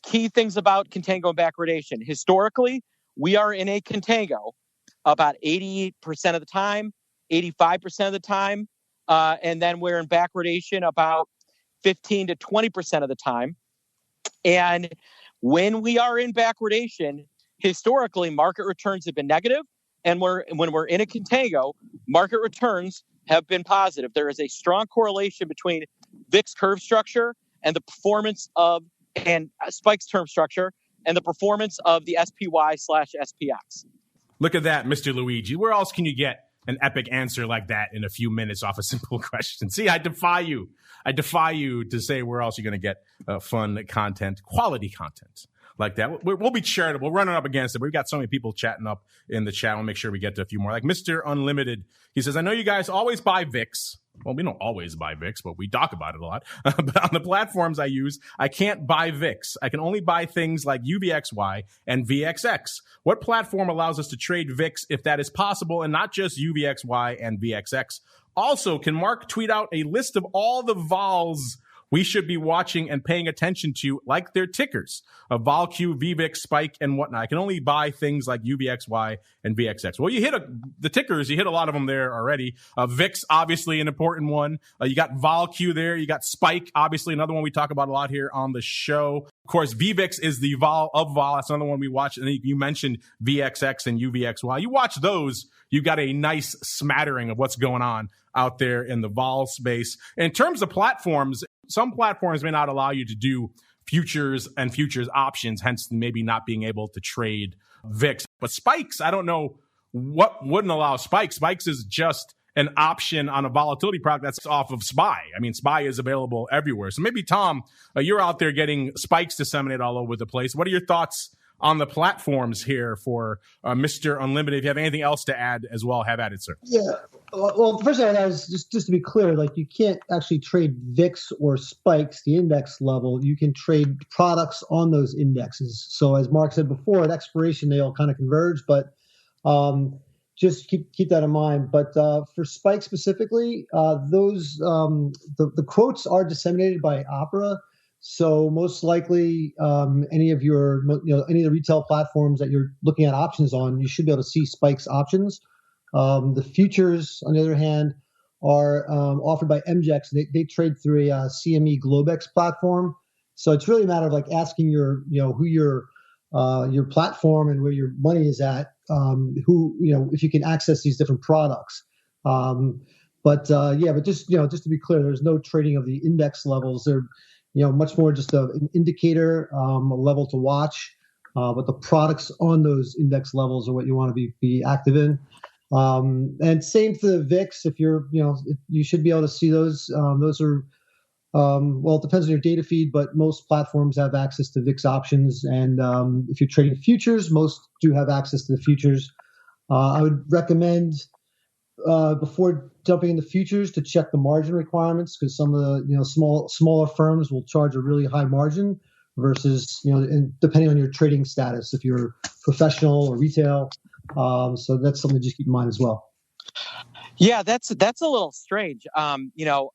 key things about contango and backwardation. Historically, we are in a contango about 80% of the time, 85% of the time, and then we're in backwardation about 15 to 20% of the time. And when we are in backwardation, historically, market returns have been negative. And when we're in a contango, market returns have been positive. There is a strong correlation between VIX curve structure and the performance of, and spikes term structure and the performance of the SPY/SPX. Look at that, Mr. Luigi. Where else can you get an epic answer like that in a few minutes off a simple question? See, I defy you. I defy you to say where else you're going to get fun content, quality content like that. We'll be charitable. We're running up against it. We've got so many people chatting up in the chat. We'll make sure we get to a few more. Like Mr. Unlimited, he says, I know you guys always buy VIX. Well, we don't always buy VIX, but we talk about it a lot. But on the platforms I use, I can't buy VIX. I can only buy things like UVXY and VXX. What platform allows us to trade VIX if that is possible, and not just UVXY and VXX? Also, can Mark tweet out a list of all the vols we should be watching and paying attention to, like their tickers, VolQ, VVIX, Spike, and whatnot? I can only buy things like UVXY and VXX. Well, you hit the tickers, you hit a lot of them there already. VIX, obviously an important one. You got VolQ there. You got Spike, obviously another one we talk about a lot here on the show. Of course, VVIX is the vol of vol. That's another one we watch. And then you mentioned VXX and UVXY. You watch those, you got a nice smattering of what's going on out there in the vol space. In terms of platforms, some platforms may not allow you to do futures and futures options, hence maybe not being able to trade VIX. But spikes, I don't know what wouldn't allow spikes. Spikes is just an option on a volatility product that's off of SPY. I mean, SPY is available everywhere. So maybe, Tom, you're out there getting spikes disseminated all over the place. What are your thoughts on the platforms here for Mr. Unlimited? If you have anything else to add as well, have at it, sir. Yeah. Well, the first thing I was just to be clear, like you can't actually trade VIX or spikes, the index level. You can trade products on those indexes. So as Mark said before, at expiration, they all kind of converge, but just keep that in mind. But for spikes specifically, those the quotes are disseminated by Opera. So most likely, any of the retail platforms that you're looking at options on, you should be able to see spikes options. The futures, on the other hand, are offered by MJX. They trade through a CME Globex platform. So it's really a matter of like asking who your platform and where your money is at, if you can access these different products. But just to be clear, there's no trading of the index levels. They're much more just an indicator, a level to watch. But the products on those index levels are what you want to be active in. And same for the VIX. If you should be able to see those. Those are, it depends on your data feed, but most platforms have access to VIX options. And if you're trading futures, most do have access to the futures. I would recommend before jumping into futures to check the margin requirements, because some of the smaller firms will charge a really high margin versus and depending on your trading status, if you're professional or retail. So that's something to just keep in mind as well. Yeah, that's a little strange. Interactive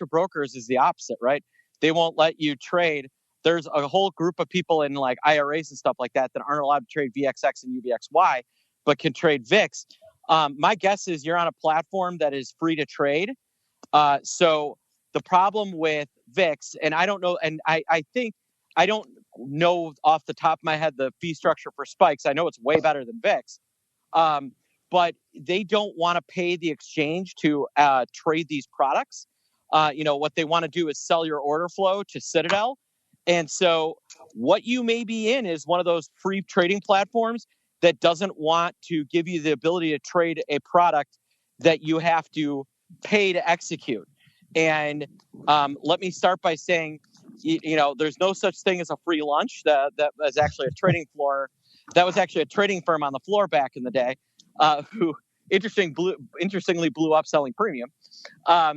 Brokers is the opposite, right? They won't let you trade. There's a whole group of people in like IRAs and stuff like that aren't allowed to trade VXX and UVXY, but can trade VIX. My guess is you're on a platform that is free to trade. So the problem with VIX, and I don't know, and I think I don't know off the top of my head the fee structure for spikes. I know it's way better than VIX, but they don't want to pay the exchange to trade these products. What they want to do is sell your order flow to Citadel. And so what you may be in is one of those free trading platforms that doesn't want to give you the ability to trade a product that you have to pay to execute. And let me start by saying, there's no such thing as a free lunch. That was actually a trading floor. That was actually a trading firm on the floor back in the day, who interestingly blew up selling premium. But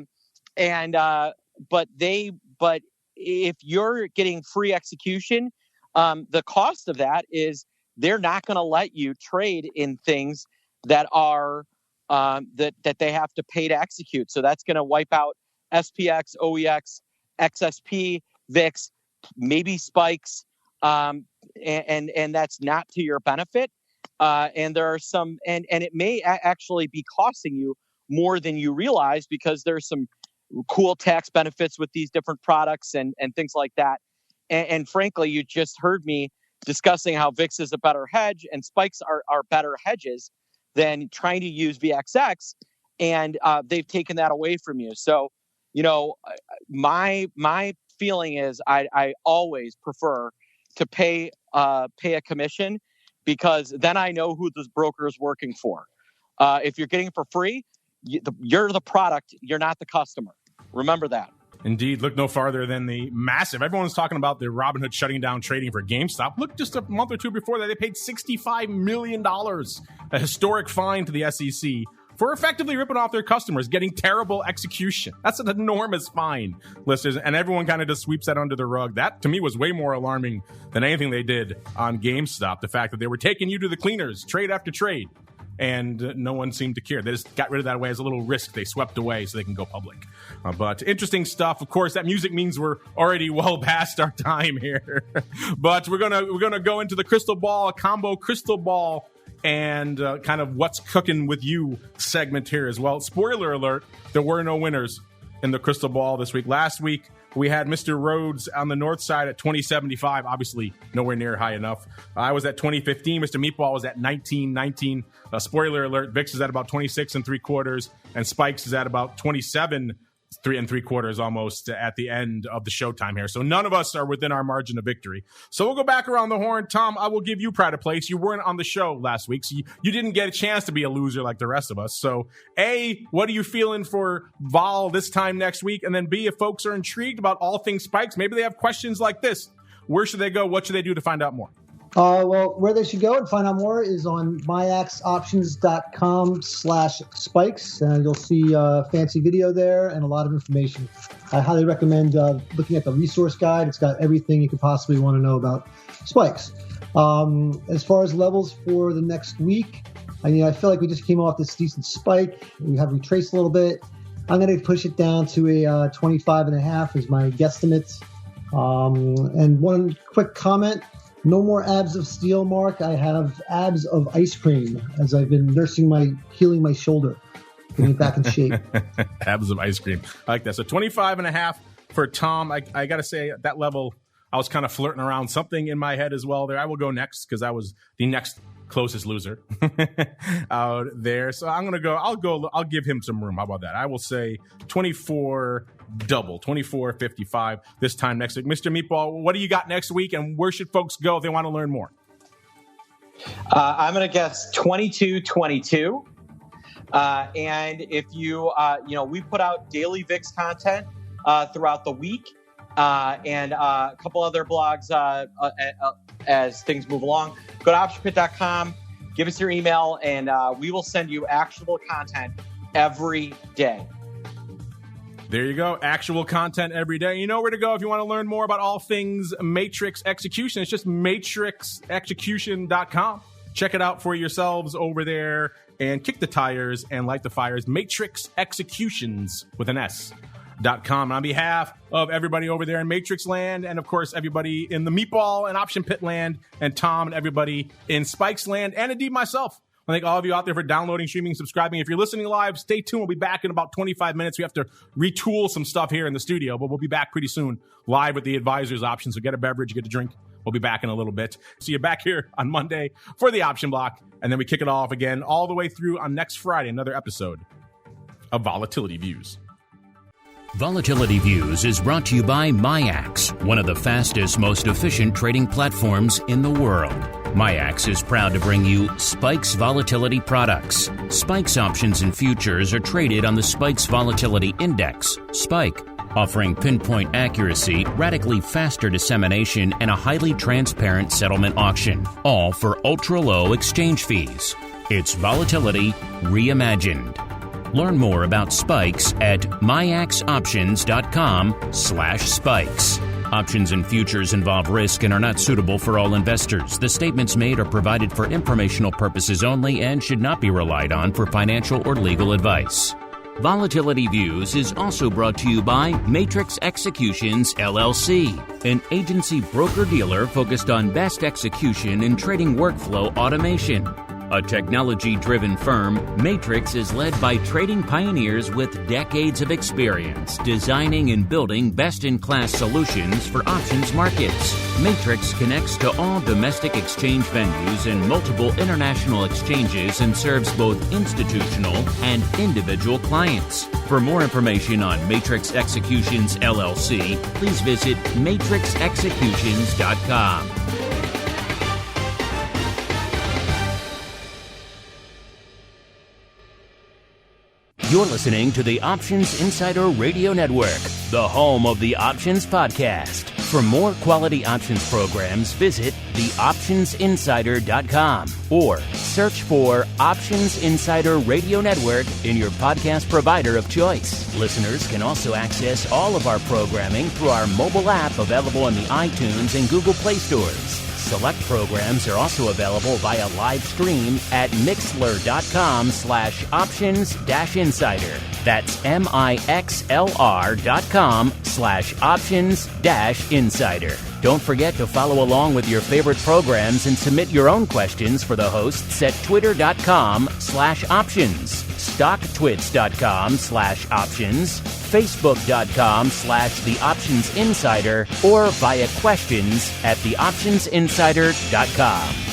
if you're getting free execution, the cost of that is they're not going to let you trade in things that are that they have to pay to execute. So that's going to wipe out SPX, OEX, XSP, VIX, maybe spikes, and that's not to your benefit. And there are some, and it may actually be costing you more than you realize, because there's some cool tax benefits with these different products and things like that. And frankly, you just heard me discussing how VIX is a better hedge and spikes are better hedges than trying to use VXX. And they've taken that away from you. So, my feeling is I always prefer to pay a commission, because then I know who this broker is working for. If you're getting it for free, you're the product, you're not the customer. Remember that. Indeed. Look no farther than the massive. Everyone's talking about the Robinhood shutting down trading for GameStop. Look, just a month or two before that, they paid $65 million, a historic fine to the SEC for effectively ripping off their customers, getting terrible execution. That's an enormous fine, listeners, and everyone kind of just sweeps that under the rug. That, to me, was way more alarming than anything they did on GameStop, the fact that they were taking you to the cleaners, trade after trade, and no one seemed to care. They just got rid of that away as a little risk they swept away so they can go public. But interesting stuff. Of course, that music means we're already well past our time here. But we're gonna go into the crystal ball, combo crystal ball, and kind of what's cooking with you segment here as well. Spoiler alert, there were no winners in the crystal ball this week. Last week, we had Mr. Rhodes on the north side at 2075, obviously nowhere near high enough. I was at 2015. Mr. Meatball was at 1919. Spoiler alert, VIX is at about 26 3/4, and Spikes is at about 27 3/4 almost at the end of the showtime here. So none of us are within our margin of victory. So we'll go back around the horn. Tom, I will give you pride of place. You weren't on the show last week, so you didn't get a chance to be a loser like the rest of us. So A, what are you feeling for Vol this time next week? And then B, if folks are intrigued about all things Spikes, maybe they have questions like this. Where should they go? What should they do to find out more? Well, where they should go and find out more is on MIAXoptions.com/spikes, and you'll see a fancy video there and a lot of information. I highly recommend looking at the resource guide. It's got everything you could possibly want to know about spikes. As far as levels for the next week, I feel like we just came off this decent spike. We have retraced a little bit. I'm going to push it down to a 25.5 is my guesstimate. And one quick comment. No more abs of steel, Mark. I have abs of ice cream as I've been healing my shoulder, getting it back in shape. Abs of ice cream. I like that. So 25.5 for Tom. I got to say, at that level, I was kind of flirting around something in my head as well there. I will go next because I was the next closest loser out there. So I'm going to go. I'll give him some room. How about that? I will say 24 double, 24.55 this time next week. Mr. Meatball, what do you got next week, and where should folks go if they want to learn more? I'm going to guess 22.22. And if you, we put out daily VIX content throughout the week and a couple other blogs as things move along. Go to optionpit.com, give us your email, and we will send you actionable content every day. There you go. Actual content every day. You know where to go if you want to learn more about all things Matrix Execution. It's just matrixexecution.com. Check it out for yourselves over there and kick the tires and light the fires. Matrix Executions with an S.com. And on behalf of everybody over there in Matrix Land, and of course everybody in the Meatball and Option Pit Land, and Tom and everybody in Spikes Land, and indeed myself, I thank all of you out there for downloading, streaming, subscribing. If you're listening live, stay tuned. We'll be back in about 25 minutes. We have to retool some stuff here in the studio, but we'll be back pretty soon live with the advisor's option. So get a beverage, get a drink. We'll be back in a little bit. See you back here on Monday for the option block. And then we kick it off again all the way through on next Friday, another episode of Volatility Views. Volatility Views is brought to you by MIAX, one of the fastest, most efficient trading platforms in the world. MIAX is proud to bring you Spikes Volatility products. Spikes options and futures are traded on the Spikes Volatility Index, SPIKE, offering pinpoint accuracy, radically faster dissemination, and a highly transparent settlement auction, all for ultra-low exchange fees. It's Volatility reimagined. Learn more about Spikes at MIAXoptions.com/spikes. Options and futures involve risk and are not suitable for all investors. The statements made are provided for informational purposes only and should not be relied on for financial or legal advice. Volatility Views is also brought to you by Matrix Executions, LLC, an agency broker-dealer focused on best execution and trading workflow automation. A technology-driven firm, Matrix is led by trading pioneers with decades of experience designing and building best-in-class solutions for options markets. Matrix connects to all domestic exchange venues and multiple international exchanges and serves both institutional and individual clients. For more information on Matrix Executions LLC, please visit matrixexecutions.com. You're listening to the Options Insider Radio Network, the home of the Options Podcast. For more quality options programs, visit theoptionsinsider.com or search for Options Insider Radio Network in your podcast provider of choice. Listeners can also access all of our programming through our mobile app available in the iTunes and Google Play stores. Select programs are also available via live stream at mixlr.com/options-insider. That's mixlr.com/options-insider. Don't forget to follow along with your favorite programs and submit your own questions for the hosts at twitter.com/options, stocktwits.com/options, facebook.com/theoptionsinsider, or via questions at theoptionsinsider.com.